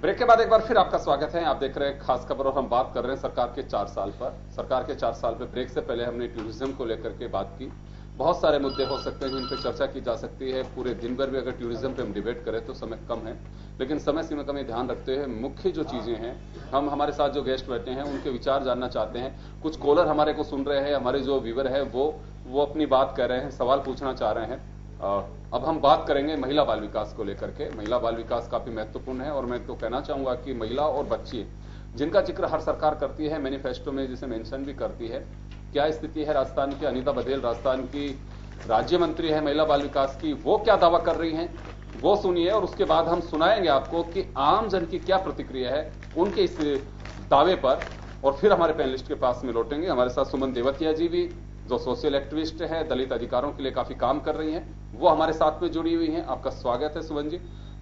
ब्रेक के बाद एक बार फिर आपका स्वागत है। आप देख रहे हैं खास खबर और हम बात कर रहे हैं सरकार के 4 साल पर। सरकार के 4 साल पर ब्रेक से पहले हमने टूरिज्म को लेकर के बात की। बहुत सारे मुद्दे हो सकते हैं जिन पर चर्चा की जा सकती है। पूरे दिन भर भी अगर टूरिज्म पे हम डिबेट करें तो समय कम है, लेकिन समय सीमा का ध्यान रखते हुए मुख्य जो चीजें हैं, हम हमारे साथ जो गेस्ट बैठे हैं उनके विचार जानना चाहते हैं। कुछ कॉलर हमारे को सुन रहे हैं, हमारे जो व्यूअर है वो अपनी बात कह रहे हैं, सवाल पूछना चाह रहे हैं। अब हम बात करेंगे महिला बाल विकास को लेकर के। महिला बाल विकास काफी महत्वपूर्ण है और मैं तो कहना चाहूंगा कि महिला और बच्चे जिनका जिक्र हर सरकार करती है, मैनिफेस्टो में जिसे मेंशन भी करती है, क्या स्थिति है राजस्थान की? अनीता बघेल राजस्थान की राज्य मंत्री है महिला बाल विकास की, वो क्या दावा कर रही हैं वो सुनिए और उसके बाद हम सुनाएंगे आपको कि आम जन की क्या प्रतिक्रिया है उनके इस दावे पर। और फिर हमारे पैनलिस्ट के पास में लौटेंगे। हमारे साथ सुमन देवतिया जी भी, जो सोशल एक्टिविस्ट है, दलित अधिकारों के लिए काफी काम कर रही हैं, वो हमारे साथ में जुड़ी हुई हैं। आपका स्वागत है सुमन जी।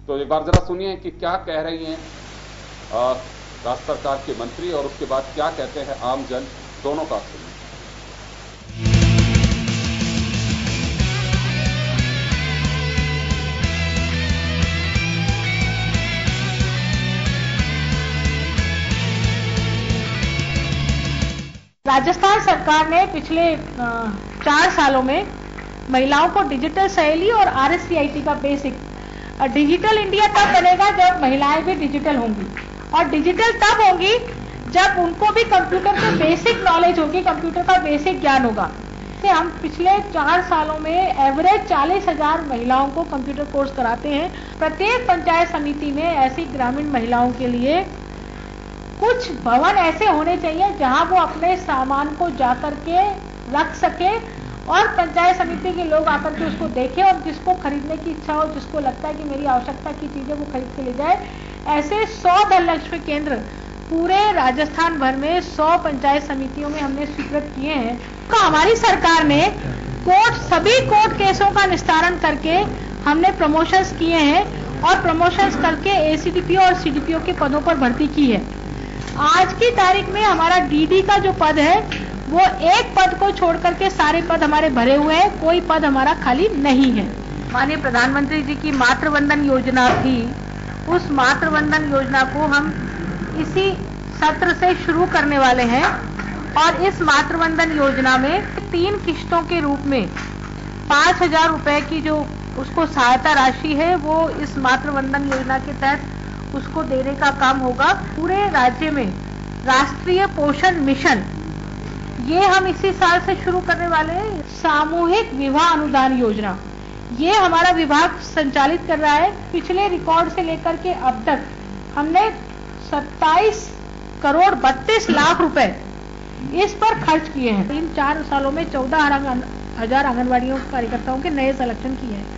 तो एक बार जरा सुनिए कि क्या कह रही हैं राज्य सरकार के मंत्री और उसके बाद क्या कहते हैं आम जन, दोनों का सुनिए। राजस्थान सरकार ने पिछले 4 सालों में महिलाओं को डिजिटल सहेली और RSCIT का बेसिक, डिजिटल इंडिया तब बनेगा जब महिलाएं भी डिजिटल होंगी, और डिजिटल तब होंगी जब उनको भी कंप्यूटर का बेसिक नॉलेज होगी, कंप्यूटर का बेसिक ज्ञान होगा। से हम पिछले 4 सालों में एवरेज 40,000 महिलाओं को कंप्यूटर कोर्स कराते हैं। प्रत्येक पंचायत समिति में ऐसी ग्रामीण महिलाओं के लिए कुछ भवन ऐसे होने चाहिए जहां वो अपने सामान को जाकर के रख सके और पंचायत समिति के लोग आकर के उसको देखें, और जिसको खरीदने की इच्छा हो, जिसको लगता है कि मेरी आवश्यकता की चीजें वो खरीद के ले जाए। ऐसे 100 धनलक्ष्मी केंद्र पूरे राजस्थान भर में 100 पंचायत समितियों में हमने स्वीकृत किए हैं। तो हमारी सरकार ने सभी कोर्ट केसों का निस्तारण करके हमने प्रमोशंस किए हैं और प्रमोशंस करके ACDPO और CDPO के पदों पर भर्ती की है। आज की तारीख में हमारा DD का जो पद है वो एक पद को छोड़ करके सारे पद हमारे भरे हुए हैं, कोई पद हमारा खाली नहीं है। माननीय प्रधानमंत्री जी की मातृवंदन योजना थी, उस मातृवंदन योजना को हम इसी सत्र से शुरू करने वाले हैं और इस मातृवंदन योजना में 3 किश्तों के रूप में 5,000 रुपए की जो उसको सहायता राशि है वो इस मातृवंदन योजना के तहत उसको देने का काम होगा। पूरे राज्य में राष्ट्रीय पोषण मिशन ये हम इसी साल से शुरू करने वाले हैं। सामूहिक विवाह अनुदान योजना ये हमारा विभाग संचालित कर रहा है। पिछले रिकॉर्ड से लेकर के अब तक हमने 27 करोड़ 32 लाख रुपए इस पर खर्च किए हैं। इन 4 सालों में 14,000 आंगनवाड़ियों कार्यकर्ताओं के नए सिलेक्शन किए हैं।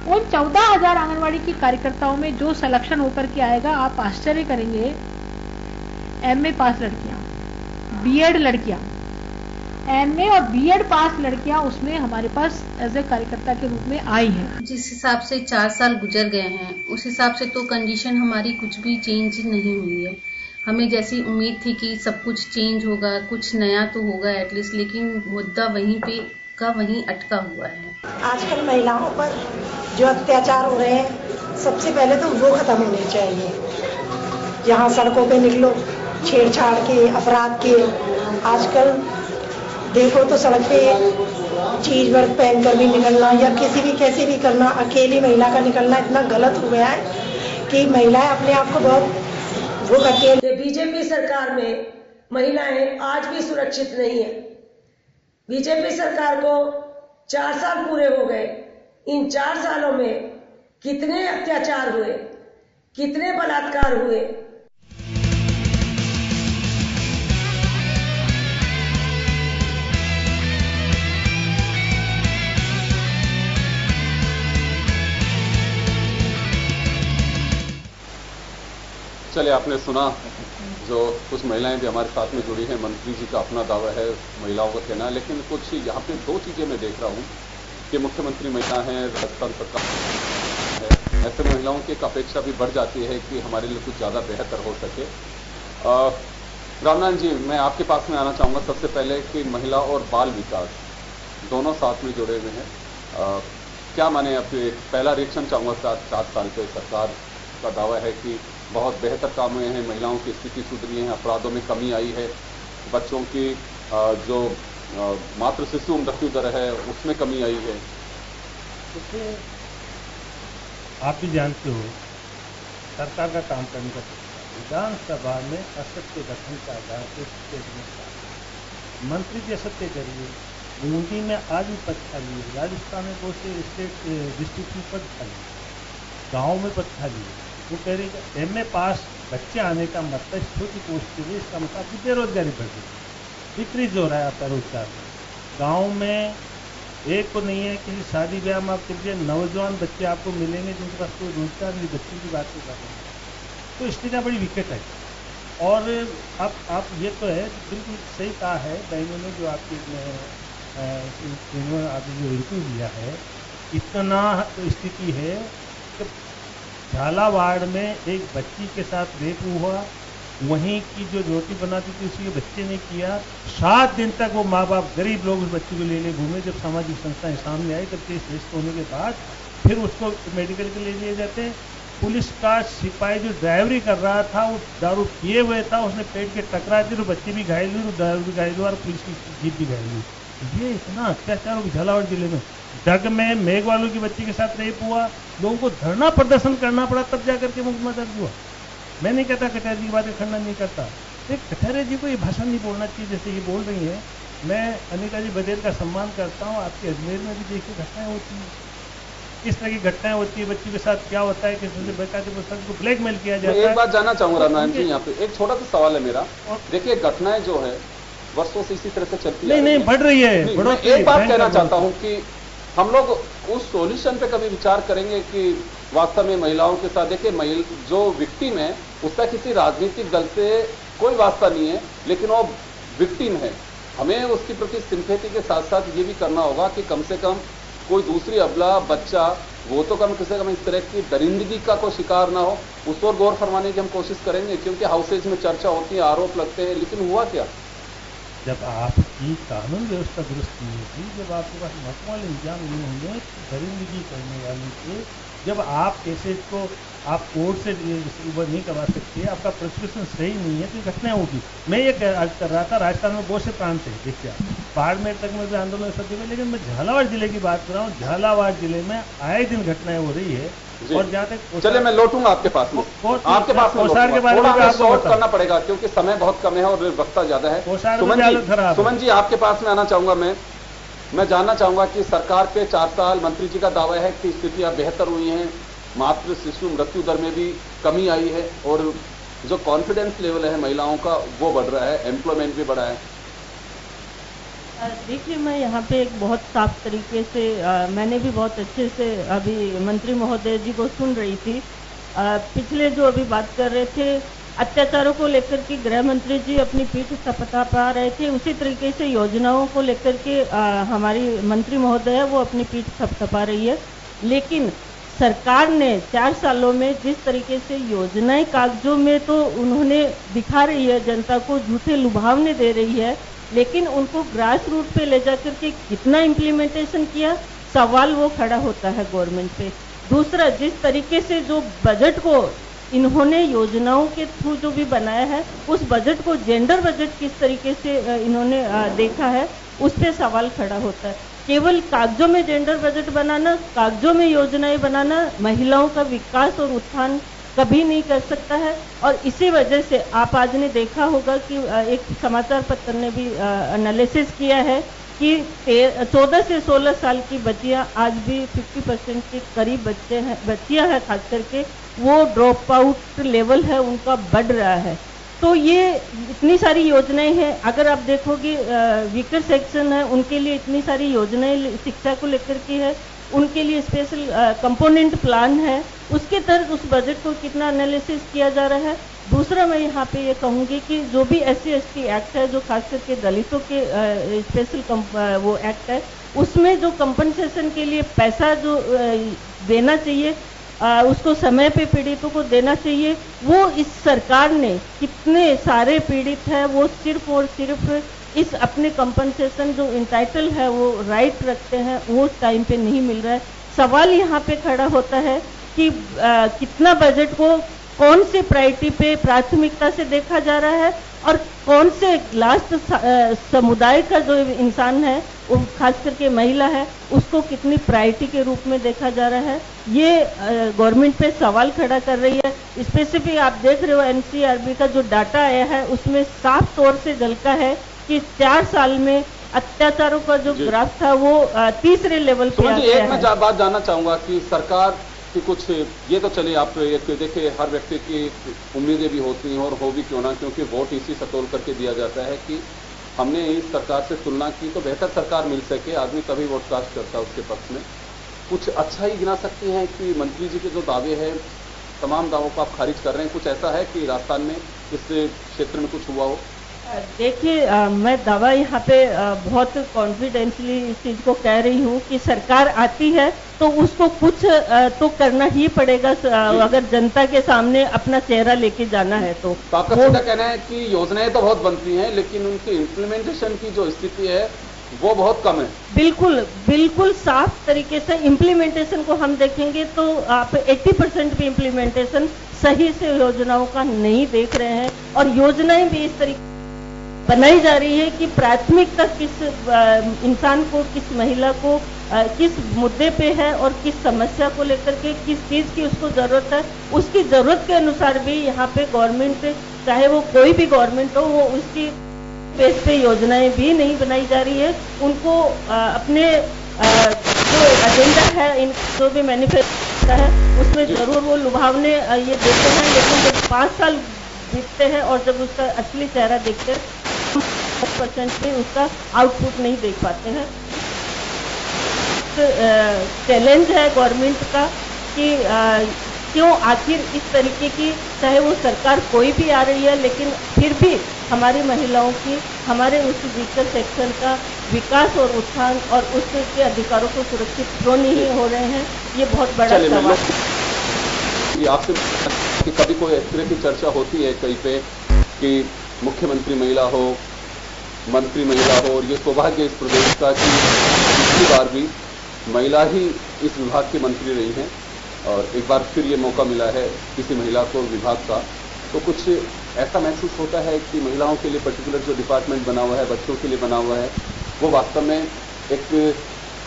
उन 14,000 आंगनवाड़ी की कार्यकर्ताओं में जो सिलेक्शन होकर के आएगा, आप आश्चर्य करेंगे, MA पास लड़कियां, BEd लड़कियां, MA और BEd पास लड़कियां उसमें हमारे पास एज ए कार्यकर्ता के रूप में आई हैं। जिस हिसाब से 4 साल गुजर गए हैं उस हिसाब से तो कंडीशन हमारी कुछ भी चेंज नहीं हुई है। हमें जैसी उम्मीद थी कि सब कुछ चेंज होगा, कुछ नया तो होगा एटलीस्ट, लेकिन मुद्दा वहीं पे का वहीं अटका हुआ है। आजकल महिलाओं पर जो अत्याचार हो रहे हैं, सबसे पहले तो वो खत्म होने चाहिए। जहाँ सड़कों पे निकलो छेड़छाड़ के, अपराध के, आजकल देखो तो सड़क पे चीज वर्क पहनकर भी निकलना या किसी भी कैसे भी करना, अकेली महिला का निकलना इतना गलत हो गया है कि महिलाएं अपने आप को बहुत वो करती है। बीजेपी सरकार में महिलाएं आज भी सुरक्षित नहीं है। बीजेपी सरकार को 4 साल पूरे हो गए। इन 4 सालों में कितने अत्याचार हुए, कितने बलात्कार हुए। चलिए, आपने सुना जो कुछ महिलाएं भी हमारे साथ में जुड़ी हैं। मंत्री जी का अपना दावा है, महिलाओं का कहना है, लेकिन कुछ यहाँ पे 2 चीजें मैं देख रहा हूँ कि मुख्यमंत्री महिला हैं, राजस्थान सरकार है, ऐसे महिलाओं की एक अपेक्षा भी बढ़ जाती है कि हमारे लिए कुछ ज्यादा बेहतर हो सके। रामनाथ जी, मैं आपके पास में आना चाहूंगा सबसे पहले कि महिला और बाल विकास दोनों साथ में जुड़े हुए हैं। क्या माने, अब एक पहला रिएक्शन चाहूंगा। 7 साल पे सरकार का दावा है कि बहुत बेहतर काम हुए हैं, महिलाओं की स्थिति सुधरी है, अपराधों में कमी आई है, बच्चों की जो मातृ शिशु मृत्यु दर है उसमें कमी आई है। देखिए, आप भी जानते हो सरकार का काम करने का विधानसभा में असत्य कथन का आधार पे स्टेटमेंट मंत्री जी असत्य करिए। बूंदी में आज भी पद खाली है, राजस्थान में बहुत से स्टेट डिस्ट्रिक्ट में पद खाली है, गाँव में पद खाली है। वो कह रही है MA पास बच्चे आने का मतलब छोटी पोस्ट के लिए, इसका मतलब बेरोजगारी बढ़ गई, डिक्रीज हो रहा है आपका रोजगार। गाँव में एक तो नहीं है कि शादी ब्याह में आप करिए, नौजवान बच्चे आपको मिलेंगे जिनके पास कोई रोजगार नहीं, बच्चों की बात नहीं कर रहे हैं। तो स्थितियाँ बड़ी विकट है। और अब आप ये तो है, बिल्कुल सही कहा है बहनों ने जो आपके आपने जो रिव्यू दिया है, इतना स्थिति है कि झालावाड़ में एक बच्ची के साथ रेप हुआ, वहीं की जो रोटी बनाती थी उसके बच्चे ने किया। 7 दिन तक वो माँ बाप गरीब लोग उस बच्चे को लेने घूमे। जब सामाजिक संस्थाएं सामने आई, तब केस रजिस्टर होने के बाद फिर उसको मेडिकल के लिए लिए जाते हैं। पुलिस का सिपाही जो ड्राइवरी कर रहा था वो दारू पिए हुए था, उसने पेट के टकरा दी, तो बच्चे भी घायल हुए, ड्राइवर भी घायल हुआ और पुलिस की जीप भी घायल हुई। ये इतना अत्याचार हो झालावाड़ जिले में। डग में मेघवालों की बच्ची के साथ रेप हुआ, लोगों को धरना प्रदर्शन करना पड़ा, तब जाकर के मुकदमा दर्ज हुआ। मैं नहीं कहता कटारे जी की बातें खंडन नहीं करता, कटारे जी को ये भाषण नहीं बोलना चाहिए जैसे ये बोल रही है। मैं अनिता जी बदेल का सम्मान करता हूँ। आपके अजमेर में भी देखिए घटनाएं होती हैं, किस तरह की घटनाएं होती है, बच्ची के साथ क्या होता है, किस तरह से बेकायदे को ब्लैकमेल किया जाता है। एक बात जानना चाहूंगा रामनाथ जी, यहाँ पे एक छोटा सा सवाल है मेरा। देखिए, घटनाएं जो है वर्षों से इसी तरह से चलती है, नहीं बढ़ रही है। मैं एक बात कहना चाहता हूँ कि हम लोग उस सॉल्यूशन पे कभी विचार करेंगे कि वास्तव में महिलाओं के साथ, देखिए जो विक्टिम है उसका किसी राजनीतिक दल से कोई वास्ता नहीं है, लेकिन वो विक्टिम है। हमें उसके प्रति सिंपैथी के साथ साथ ये भी करना होगा कि कम से कम कोई दूसरी अबला बच्चा वो तो कम से कम इस तरह की दरिंदगी का कोई शिकार ना हो, उस पर गौर फरमाने की हम कोशिश करेंगे। क्योंकि हाउसेज में चर्चा होती है, आरोप लगते हैं, लेकिन हुआ क्या? जब आपकी कानून व्यवस्था दुरुस्त नहीं होती, जब आपके पास महत्वपूर्ण इंतजाम नहीं होंगे दरिंदगी करने वाले के, जब आप केसेज को आप कोर्ट से नहीं करवा सकते, आपका प्रोसिक्यूशन सही नहीं है, तो घटनाएं होगी। मैं ये कर रहा था, राजस्थान में बहुत से प्रांत है, देखिए बाड़मेर तक में भी आंदोलन सदी में, लेकिन मैं झालावाड़ जिले की बात कर रहा हूँ। झालावाड़ जिले में आए दिन घटनाएं हो रही है। और जहाँ तक चलिए मैं लौटूंगा आपके पास में, आपके पास में के बारे में शॉर्ट करना पड़ेगा क्योंकि समय बहुत कम है और वक्ता ज्यादा है। सुमन जी आपके पास में आना चाहूंगा। मैं जानना चाहूंगा कि सरकार के 4 साल मंत्री जी का दावा है कि स्थितियां बेहतर हुई हैं, मातृ शिशु मृत्यु दर में भी कमी आई है और जो कॉन्फिडेंस लेवल है महिलाओं का वो बढ़ रहा है, एम्प्लॉयमेंट भी बढ़ा है। देखिए, मैं यहाँ पे एक बहुत साफ तरीके से मैंने भी बहुत अच्छे से अभी मंत्री महोदय जी को सुन रही थी। पिछले जो अभी बात कर रहे थे अत्याचारों को लेकर के गृह मंत्री जी अपनी पीठ थपथपा पा रहे थे, उसी तरीके से योजनाओं को लेकर के हमारी मंत्री महोदय है वो अपनी पीठ थपथपा रही है। लेकिन सरकार ने 4 सालों में जिस तरीके से योजनाएं कागजों में तो उन्होंने दिखा रही है, जनता को झूठे लुभावने दे रही है, लेकिन उनको ग्रास रूट पे ले जाकर के कितना इम्प्लीमेंटेशन किया, सवाल वो खड़ा होता है गवर्नमेंट पे। दूसरा, जिस तरीके से जो बजट को इन्होंने योजनाओं के थ्रू जो भी बनाया है, उस बजट को जेंडर बजट किस तरीके से इन्होंने देखा है, उस पे सवाल खड़ा होता है। केवल कागजों में जेंडर बजट बनाना, कागजों में योजनाएं बनाना महिलाओं का विकास और उत्थान कभी नहीं कर सकता है। और इसी वजह से आप आज ने देखा होगा कि एक समाचार पत्र ने भी एनालिसिस किया है कि 14 से 16 साल की बच्चियां आज भी 50% के करीब बच्चियां हैं, खास करके वो ड्रॉप आउट लेवल है उनका बढ़ रहा है। तो ये इतनी सारी योजनाएं हैं, अगर आप देखोगे वीकर सेक्शन है उनके लिए इतनी सारी योजनाएं शिक्षा को लेकर के है, उनके लिए स्पेशल कंपोनेंट प्लान है, उसके तहत उस बजट को कितना एनालिसिस किया जा रहा है। दूसरा, मैं यहाँ पे ये कहूँगी कि जो भी SC/ST एक्ट है, जो खास करके दलितों के स्पेशल वो एक्ट है, उसमें जो कंपनसेशन के लिए पैसा जो देना चाहिए, उसको समय पे पीड़ितों को देना चाहिए, वो इस सरकार ने कितने सारे पीड़ित है वो सिर्फ और सिर्फ इस अपने कंपनसेशन जो इंटाइटल है, वो राइट रखते हैं, वो टाइम पे नहीं मिल रहा है। सवाल यहाँ पे खड़ा होता है कि कितना बजट को कौन से प्रायोरिटी पे प्राथमिकता से देखा जा रहा है और कौन से लास्ट समुदाय का जो इंसान है, वो खास करके महिला है, उसको कितनी प्रायोरिटी के रूप में देखा जा रहा है, ये गवर्नमेंट पे सवाल खड़ा कर रही है। स्पेसिफिक आप देख रहे हो NCRB का जो डाटा आया है उसमें साफ तौर से झलका है कि 4 साल में अत्याचारों का जो ग्राफ था वो तीसरे लेवल पे आ गया है। एक मैं बात जानना चाहूंगा कि सरकार कि कुछ ये तो चलिए, आप एक देखिए हर व्यक्ति की उम्मीदें भी होती हैं और हो भी क्यों ना, क्योंकि वोट इसी सतोल करके दिया जाता है कि हमने इस सरकार से तुलना की तो बेहतर सरकार मिल सके, आदमी तभी वोट कास्ट करता है उसके पक्ष में। कुछ अच्छा ही गिना सकते हैं कि मंत्री जी के जो दावे हैं, तमाम दावों को आप खारिज कर रहे हैं, कुछ ऐसा है कि राजस्थान में इस क्षेत्र में कुछ हुआ हो? देखिए, मैं दावा यहाँ पे बहुत कॉन्फिडेंसली इस चीज को कह रही हूँ कि सरकार आती है तो उसको कुछ तो करना ही पड़ेगा, अगर जनता के सामने अपना चेहरा लेके जाना है तो। आपका सीधा कहना है कि योजनाएं तो बहुत बनती हैं लेकिन उनकी इम्प्लीमेंटेशन की जो स्थिति है वो बहुत कम है। बिल्कुल साफ तरीके से इम्प्लीमेंटेशन को हम देखेंगे तो आप 80% भी इम्प्लीमेंटेशन सही से योजनाओं का नहीं देख रहे हैं, और योजनाएं भी इस तरीके बनाई जा रही है कि प्राथमिकता किस इंसान को, किस महिला को किस मुद्दे पे है और किस समस्या को लेकर के किस चीज की उसको जरूरत है, उसकी जरूरत के अनुसार भी यहाँ पे गवर्नमेंट, चाहे वो कोई भी गवर्नमेंट हो, वो उसकी बेस पे योजनाएं भी नहीं बनाई जा रही है। उनको अपने जो एजेंडा है, इन जो भी मैनिफेस्टो है उसमें जरूर वो लुभावने ये देते हैं, लेकिन जब 5 साल बीतते हैं और जब उसका असली चेहरा देखते हैं 10% में उसका आउटपुट नहीं देख पाते हैं। चैलेंज है गवर्नमेंट का कि क्यों आखिर इस तरीके की, चाहे वो सरकार कोई भी आ रही है, लेकिन फिर भी हमारी महिलाओं की, हमारे उस वीकर सेक्शन का विकास और उत्थान और उसके अधिकारों को सुरक्षित क्यों नहीं हो रहे हैं, ये बहुत बड़ा सवाल है। आपसे कि कभी कोई इस तरह की चर्चा होती है कहीं पे कि मुख्यमंत्री महिला हो, मंत्री महिला हो, और ये सौभाग्य इस प्रदेश का कि पिछली बार भी महिला ही इस विभाग की मंत्री रही हैं और एक बार फिर ये मौका मिला है किसी महिला को विभाग का, तो कुछ ऐसा महसूस होता है कि महिलाओं के लिए पर्टिकुलर जो डिपार्टमेंट बना हुआ है, बच्चों के लिए बना हुआ है, वो वास्तव में एक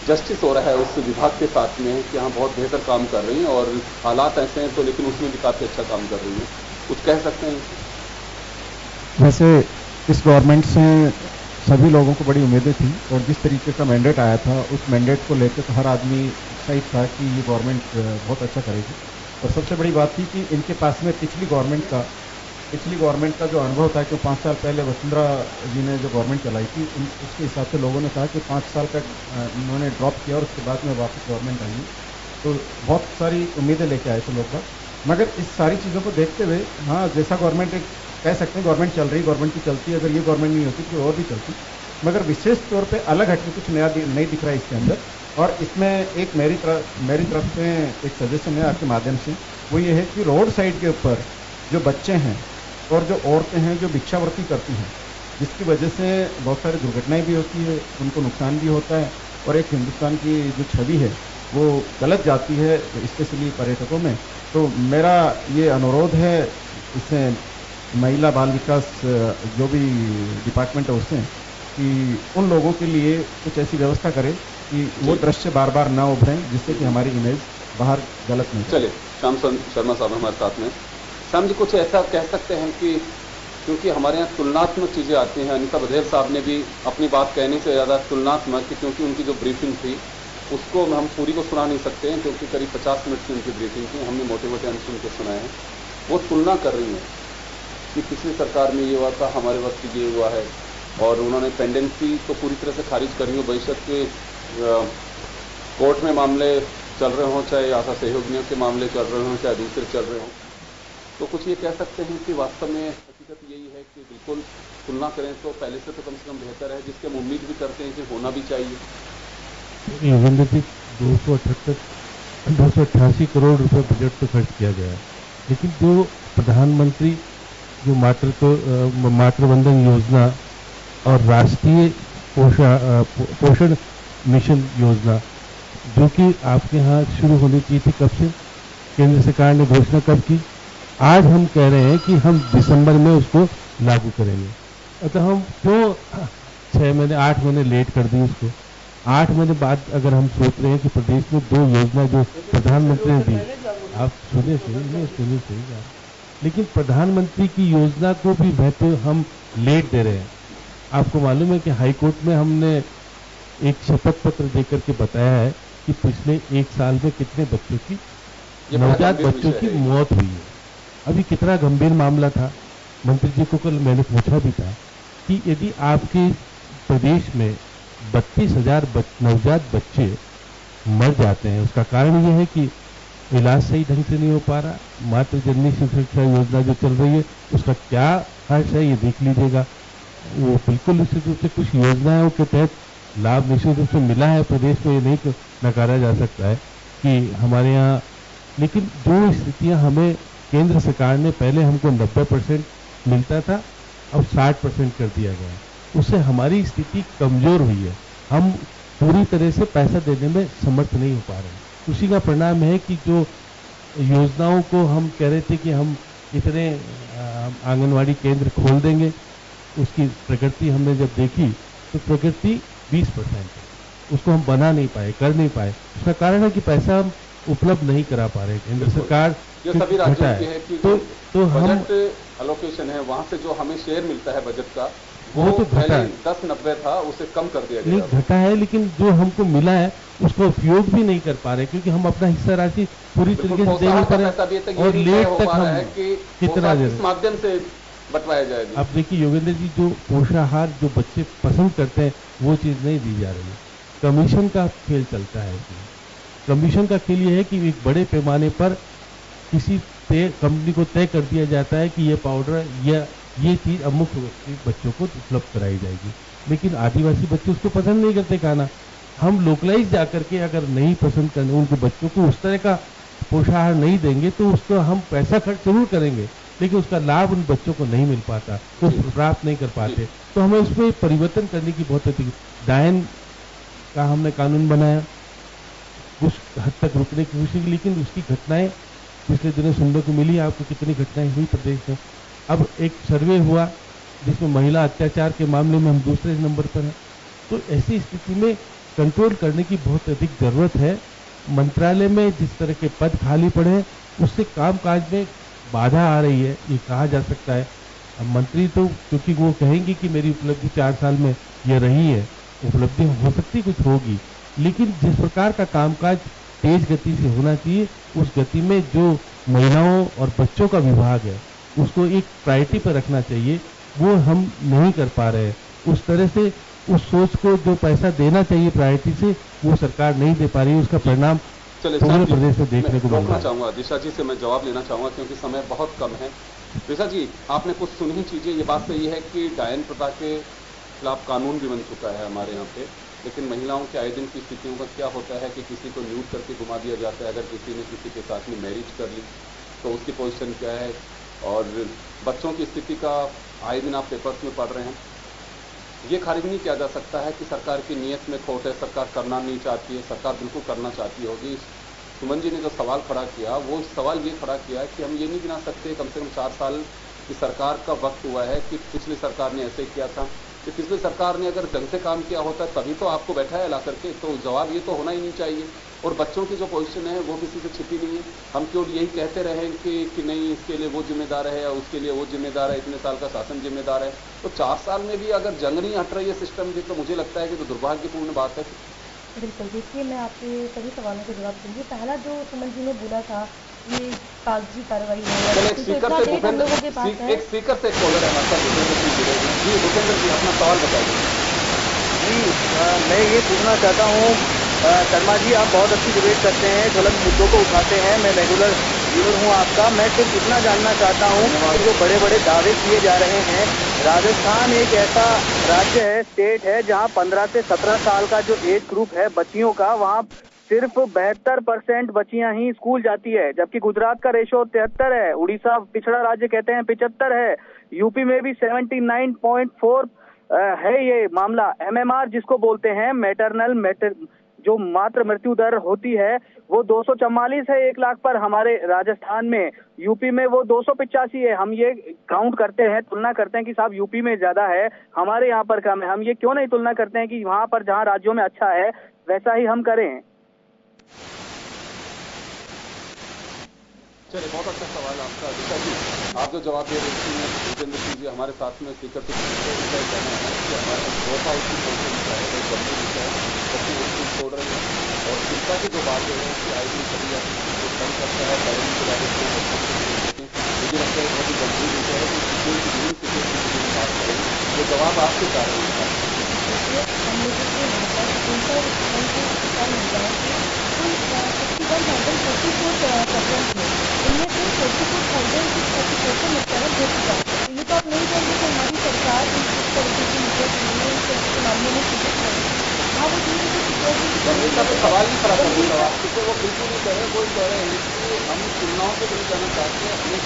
जस्टिस हो रहा है उस विभाग के साथ में कि हाँ बहुत बेहतर काम कर रही हैं और हालात ऐसे हैं तो लेकिन उसमें भी काफी अच्छा काम कर रही हैं, कुछ कह सकते हैं? वैसे इस गवर्नमेंट से सभी लोगों को बड़ी उम्मीदें थी और जिस तरीके का मैंडेट आया था उस मैंडेट को लेकर तो हर आदमी एक्साइट था कि ये गवर्नमेंट बहुत अच्छा करेगी। और सबसे बड़ी बात थी कि इनके पास में पिछली गवर्नमेंट का जो अनुभव था कि 5 साल पहले वसुंधरा जी ने जो गवर्नमेंट चलाई थी उसके हिसाब से लोगों ने कहा कि 5 साल का उन्होंने ड्रॉप किया और उसके बाद में वापस गवर्नमेंट आई, तो बहुत सारी उम्मीदें लेके आए थे लोग। मगर इस सारी चीज़ों को देखते हुए हाँ जैसा गवर्नमेंट एक कह सकते हैं गवर्नमेंट चल रही, गवर्नमेंट की चलती है, अगर ये गवर्नमेंट नहीं होती तो और भी चलती, मगर विशेष तौर पे अलग हटके कुछ नया नहीं दिख रहा है इसके अंदर। और इसमें एक मेरी तरफ से एक सजेशन है आपके माध्यम से, वो ये है कि रोड साइड के ऊपर जो बच्चे हैं और जो औरतें हैं जो भिक्षावृत्ति करती हैं, जिसकी वजह से बहुत सारी दुर्घटनाएं भी होती है, उनको नुकसान भी होता है और एक हिंदुस्तान की जो छवि है वो गलत जाती है, स्पेशली पर्यटकों में। तो मेरा ये अनुरोध है इससे महिला बाल विकास जो भी डिपार्टमेंट है उससे कि उन लोगों के लिए कुछ ऐसी व्यवस्था करे कि वो दृश्य बार बार ना उभरें, जिससे कि हमारी इमेज बाहर गलत नहीं। चलिए, श्याम शर्मा साहब हमारे साथ में। श्याम जी, कुछ ऐसा कह सकते हैं कि क्योंकि हमारे यहाँ तुलनात्मक चीजें आती हैं, अनिता बघेल साहब ने भी अपनी बात कहने से ज्यादा तुलनात्मक, क्योंकि उनकी जो ब्रीफिंग थी उसको हम पूरी को सुना नहीं सकते हैं, क्योंकि करीब 50 मिनट की उनकी ब्रीफिंग थी, हमने मोटे मोटे अंश उनको सुनाए हैं। वो तुलना कर रही है कि पिछली सरकार में ये हुआ था, हमारे वक्त ये हुआ है, और उन्होंने पेंडेंसी तो पूरी तरह से खारिज करी हो, बेशक के कोर्ट में मामले चल रहे हों, चाहे आशा सहयोगियों के मामले चल रहे हों, चाहे दूसरे चल रहे हों। तो कुछ ये कह सकते हैं कि वास्तव में हकीकत यही है कि बिल्कुल तुलना करें तो पहले से कम बेहतर है, जिसके हम उम्मीद भी करते हैं कि होना भी चाहिए। योगेंद्र जी, 288 करोड़ रुपए बजट तो खर्च किया गया है, लेकिन जो प्रधानमंत्री जो मातृवंदन योजना और राष्ट्रीय पोषण मिशन योजना जो कि आपके यहाँ शुरू होनी चाहिए थी, कब से केंद्र सरकार ने घोषणा कब की? आज हम कह रहे हैं कि हम दिसंबर में उसको लागू करेंगे। तो हम क्यों 6 महीने 8 महीने लेट कर दी उसको? 8 महीने बाद अगर हम सोच रहे हैं कि प्रदेश में 2 योजना जो प्रधानमंत्री ने दी, आप सुनिए लेकिन प्रधानमंत्री की योजना को भी महत्व हम लेट दे रहे हैं। आपको मालूम है कि हाईकोर्ट में हमने एक शपथ पत्र देकर के बताया है कि पिछले 1 साल में कितने बच्चों की, नवजात बच्चों की मौत हुई है। अभी कितना गंभीर मामला था, मंत्री जी को कल मैंने पूछा भी था कि यदि आपके प्रदेश में 32,000 नवजात बच्चे मर जाते हैं, उसका कारण यह है कि इलाज सही ढंग से नहीं हो पा रहा। मातृ जननी सुरक्षा योजना जो चल रही है उसका क्या हर्ष है, ये देख लीजिएगा। वो बिल्कुल निश्चित रूप से कुछ योजनाओं के तहत लाभ निश्चित रूप से मिला है प्रदेश में, ये नहीं नकारा जा सकता है कि हमारे यहाँ। लेकिन जो स्थितियां हमें केंद्र सरकार ने, पहले हमको 90% मिलता था, अब 60% कर दिया गया, उससे हमारी स्थिति कमजोर हुई है। हम पूरी तरह से पैसा देने में समर्थ नहीं हो पा रहे हैं। उसी का परिणाम है कि जो योजनाओं को हम कह रहे थे कि हम इतने आंगनवाड़ी केंद्र खोल देंगे, उसकी प्रगति हमने जब देखी तो प्रगति 20% है, उसको हम बना नहीं पाए, कर नहीं पाए। उसका कारण है कि पैसा हम उपलब्ध नहीं करा पा रहे। केंद्र सरकार ये सभी राज्यों की है कि तो बजट एलोकेशन है, वहां से जो हमें शेयर मिलता है बजट का, वो तो घटा है। 10-90 था, उसे कम कर दिया गया। नहीं घटा है, लेकिन जो हमको मिला है उसका उपयोग भी नहीं कर पा रहे, क्योंकि हम अपना हिस्सा राशि पूरी तरीके से दे नहीं पा रहे और लेट तक हम कितना दे, माध्यम से बंटवाया जाएगा। अब देखिए योगेंद्र जी, जो पोषाहार जो बच्चे पसंद करते हैं वो चीज नहीं दी जा रही है। कमीशन का खेल चलता है इसमें। कमीशन का खेल ये है कि एक बड़े पैमाने पर किसी कंपनी को तय कर दिया जाता है कि ये पाउडर या ये चीज अमुक बच्चों को उपलब्ध कराई जाएगी, लेकिन आदिवासी बच्चे उसको पसंद नहीं करते खाना। हम लोकलाइज जाकर के अगर नहीं पसंद करने उनको बच्चों को उस तरह का पोषाहार नहीं देंगे तो उसको हम पैसा खर्च जरूर करेंगे, लेकिन उसका लाभ उन बच्चों को नहीं मिल पाता, तो प्राप्त नहीं कर पाते। तो हमें उसमें परिवर्तन करने की बहुत अधिक डायन का हमने कानून बनाया, कुछ हद तक रुकने की कोशिश, लेकिन उसकी घटनाएं पिछले दिनों सुनने को मिली। आपको कितनी घटनाएं हुई प्रदेश में। अब एक सर्वे हुआ जिसमें महिला अत्याचार के मामले में हम दूसरे नंबर पर हैं। तो ऐसी स्थिति में कंट्रोल करने की बहुत अधिक जरूरत है। मंत्रालय में जिस तरह के पद खाली पड़े हैं उससे कामकाज में बाधा आ रही है, ये कहा जा सकता है। अब मंत्री तो क्योंकि वो कहेंगे कि मेरी उपलब्धि 4 साल में ये रही है, उपलब्धि हो सकती कुछ होगी, लेकिन जिस प्रकार का कामकाज तेज गति से होना चाहिए उस गति में जो महिलाओं और बच्चों का विभाग है उसको एक प्रायोरिटी पर रखना चाहिए, वो हम नहीं कर पा रहे हैं। उस तरह से उस सोच को जो पैसा देना चाहिए प्रायोरिटी से वो सरकार नहीं दे पा रही है, उसका परिणाम पूरे प्रदेश में देखने को मिल रहा है। चाहूंगा दिशा जी से मैं जवाब लेना चाहूंगा क्योंकि समय बहुत कम है। दिशा जी, आपने कुछ सुनी चीजें, ये बात सही है कि डायन प्रथा के खिलाफ कानून भी बन चुका है हमारे यहाँ पे, लेकिन महिलाओं के आए दिन की स्थितियों का क्या होता है कि किसी को न्यूट करके घुमा दिया जाता है। अगर किसी ने किसी के साथ में मैरिज कर ली तो उसकी पोजीशन क्या है, और बच्चों की स्थिति का आए दिन आप पेपर्स में पढ़ रहे हैं ये खारिज नहीं किया जा सकता है कि सरकार की नीयत में खोट है, सरकार करना नहीं चाहती है, सरकार बिल्कुल करना चाहती होगी। सुमन जी ने जो सवाल खड़ा किया वो सवाल ये खड़ा किया कि हम ये नहीं गिना सकते कम से कम 4 साल की सरकार का वक्त हुआ है कि पिछली सरकार ने ऐसे किया था, कि पिछली सरकार ने अगर ढंग से काम किया होता तभी तो आपको बैठाया ला करके, तो जवाब ये तो होना ही नहीं चाहिए। और बच्चों की जो पोजीशन है वो किसी से छिपी नहीं है। हम क्यों यही कहते रहे कि नहीं इसके लिए वो जिम्मेदार है या उसके लिए वो जिम्मेदार है, इतने साल का शासन जिम्मेदार है, तो 4 साल में भी अगर जंग नहीं हट रही है सिस्टम की, तो मुझे लगता है कि तो दुर्भाग्यपूर्ण बात है। बिल्कुल, देखिए मैं आपके सभी सवालों के जवाब दूंगी। पहला जो सुमन जी ने बोला था ये कागजी कार्रवाई है, एक स्पीकर से कॉलर है हमारे साथ, जी भूपेंद्र जी अपना सवाल बताइए। जी मैं ये पूछना चाहता हूँ शर्मा जी, आप बहुत अच्छी डिबेट करते हैं, ज्वलंत मुद्दों को उठाते हैं, मैं रेगुलर व्यूअर हूँ आपका। मैं सिर्फ इतना जानना चाहता हूँ कि जो बड़े बड़े दावे किए जा रहे हैं, राजस्थान एक ऐसा राज्य है, स्टेट है, जहाँ 15 से 17 साल का जो एज ग्रुप है बच्चियों का, वहाँ सिर्फ 72% बच्चियां ही स्कूल जाती है, जबकि गुजरात का रेशो 73 है, उड़ीसा पिछड़ा राज्य कहते हैं 75 है, यूपी में भी 79.4 है ये मामला। MMR जिसको बोलते हैं जो मात्र मृत्यु दर होती है वो 244 है 1 लाख पर हमारे राजस्थान में, यूपी में वो 285 है। हम ये काउंट करते हैं, तुलना करते हैं कि साहब यूपी में ज्यादा है, हमारे यहाँ पर कम है। हम ये क्यों नहीं तुलना करते हैं कि वहां पर जहाँ राज्यों में अच्छा है वैसा ही हम करें। चलिए, बहुत अच्छा सवाल आपका दिशा जी। आप जो जवाब दे रही थी भूपेंद्र सिंह जी हमारे साथ में स्पीकर से कहना है कि हमारे बहुत विषय है, एक गंभीर विषय है, बच्चे स्कूल छोड़ रहे हैं और चिंता की जो बात है कि आई दिन कभी कम करता है पेरेंट्स के बारे में, मुझे लगता है बहुत ही गंभीर विषय है कि बात करें। ये जवाब आपके चाह रहे हैं। इनमें से 44,000 ये तो आप नहीं कहेंगे कि हमारी सरकार इस तरीके की मामले में हाँ वो सिक्योरिटी सवाल नहीं खड़ा कर रहे आप, वो बिल्कुल नहीं कह रहे, वो कह रहे हैं कि हम तुलनाओं को नहीं करना चाहते हैं हमें।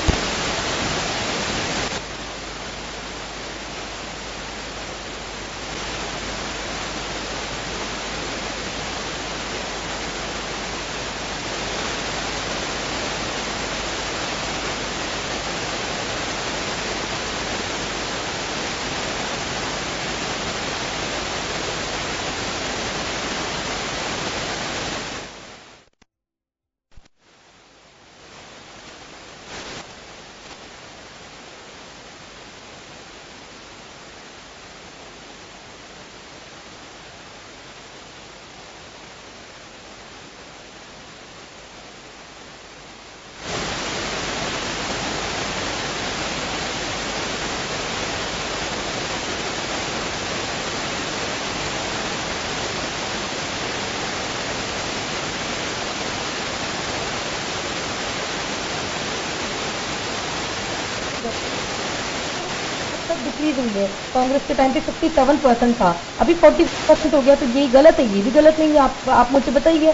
डिक्रीज हुई है। कांग्रेस के टाइम पे 57% था, अभी 40% हो गया, तो यही गलत है, ये भी गलत नहीं है। आप मुझे बताइए,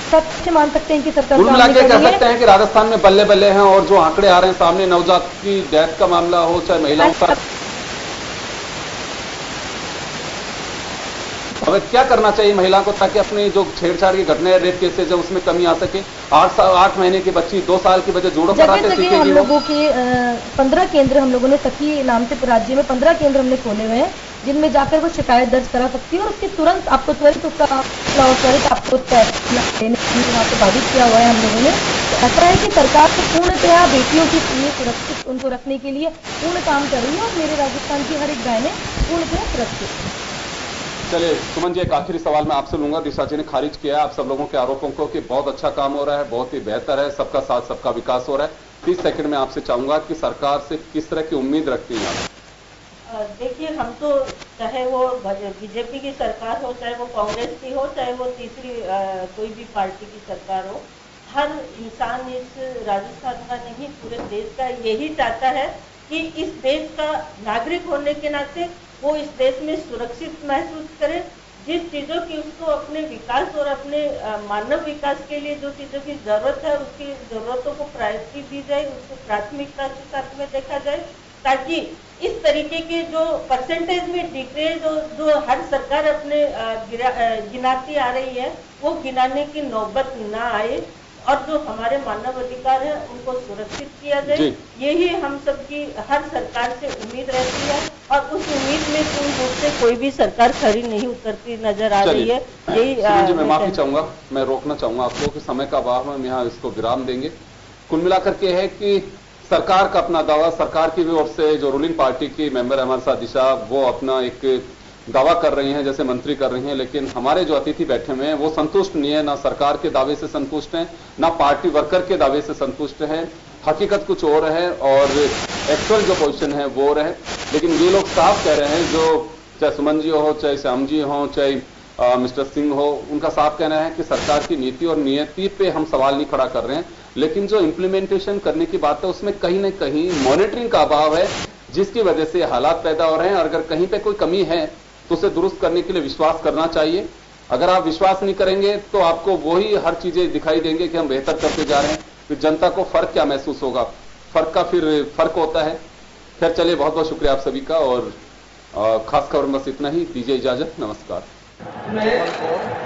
सच मान सकते हैं कि सरकार कुल मिला के कह सकते हैं कि राजस्थान में बल्ले बल्ले हैं, और जो आंकड़े आ रहे हैं सामने, नवजात की डेथ का मामला हो चाहे महिलाओं का, अब क्या करना चाहिए महिलाओं को ताकि अपनी जो छेड़छाड़ की घटनाएं, रेप केसेज है उसमें कमी आ सके। 8 महीने की बच्ची 2 साल की बच्चे जूडो कराटे सीखेगी। हम लोगों के 15 केंद्र हम लोगों ने सखी नाम से राज्य में 15 केंद्र हमने खोले हुए हैं, जिनमें जाकर वो शिकायत दर्ज करा सकती है और उसके तुरंत आपको त्वरित उसका त्वरित आपको देने के लिए वहाँ से बाधित किया हुआ है हम लोगों ने। तो ऐसा है कि सरकार को पूर्णतया बेटियों के लिए सुरक्षित उनको रखने के लिए पूर्ण काम कर रही है, और मेरे राजस्थान की हर एक बहनें पूर्णतया सुरक्षित। चलिए सुमन जी, एक आखिरी सवाल मैं आपसे लूंगा। दिशा जी ने खारिज किया आप सब लोगों के आरोपों को कि बहुत अच्छा काम हो रहा है, बहुत ही बेहतर है, सबका साथ सबका विकास हो रहा है। 30 सेकंड में आपसे चाहूंगा कि सरकार से किस तरह की उम्मीद रखती हैं आप? देखिए, हम तो चाहे वो बीजेपी की सरकार हो, चाहे वो कांग्रेस की हो, चाहे वो तीसरी कोई भी पार्टी की सरकार हो, हर इंसान इस राजस्थान का नहीं पूरे देश का यही चाहता है कि इस देश का नागरिक होने के नाते वो इस देश में सुरक्षित महसूस करे। जिस चीजों की उसको अपने विकास और अपने मानव विकास के लिए जो चीजों की जरूरत है, उसकी जरूरतों को प्रायोरिटी दी जाए, उसको प्राथमिकता के साथ में देखा जाए, ताकि इस तरीके के जो परसेंटेज में डिक्रीज जो हर सरकार अपने गिनाती आ रही है वो गिनाने की नौबत ना आए और जो हमारे मानव अधिकार है उनको सुरक्षित किया जाए, यही हम सबकी हर सरकार से उम्मीद रहती है और उस उम्मीद में पूर्ण रूप से कोई भी सरकार खरी नहीं उतरती नजर आ रही है। यही जी मैं माफी चाहूंगा, मैं रोकना चाहूंगा आपको कि समय का अभाव है, हम यहाँ इसको विराम देंगे। कुल मिलाकर के है कि सरकार का अपना दावा, सरकार की ओर से जो रूलिंग पार्टी की मेंबर है हमारे साथ दिशा, वो अपना एक दावा कर रही हैं जैसे मंत्री कर रही हैं, लेकिन हमारे जो अतिथि बैठे हुए हैं वो संतुष्ट नहीं है, ना सरकार के दावे से संतुष्ट हैं, ना पार्टी वर्कर के दावे से संतुष्ट है। हकीकत कुछ और है और एक्चुअल जो पोजीशन है वो और है। लेकिन ये लोग साफ कह रहे हैं, जो चाहे सुमन जी हो, चाहे श्याम जी हो, चाहे मिस्टर सिंह हो, उनका साफ कहना है कि सरकार की नीति और नियति पे हम सवाल नहीं खड़ा कर रहे हैं, लेकिन जो इंप्लीमेंटेशन करने की बात है उसमें कहीं ना कहीं मॉनिटरिंग का अभाव है, जिसकी वजह से हालात पैदा हो रहे हैं। और अगर कहीं पे कोई कमी है तो उसे दुरुस्त करने के लिए विश्वास करना चाहिए। अगर आप विश्वास नहीं करेंगे तो आपको वही हर चीजें दिखाई देंगे कि हम बेहतर करते जा रहे हैं, फिर जनता को फर्क क्या महसूस होगा, फर्क का फिर फर्क होता है। खैर चलिए, बहुत बहुत शुक्रिया आप सभी का और खास खबर बस इतना ही। दीजिए इजाजत, नमस्कार। मैं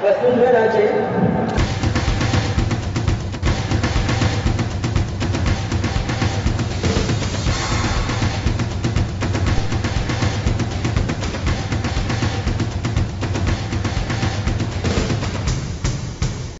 वसुंधरा राजे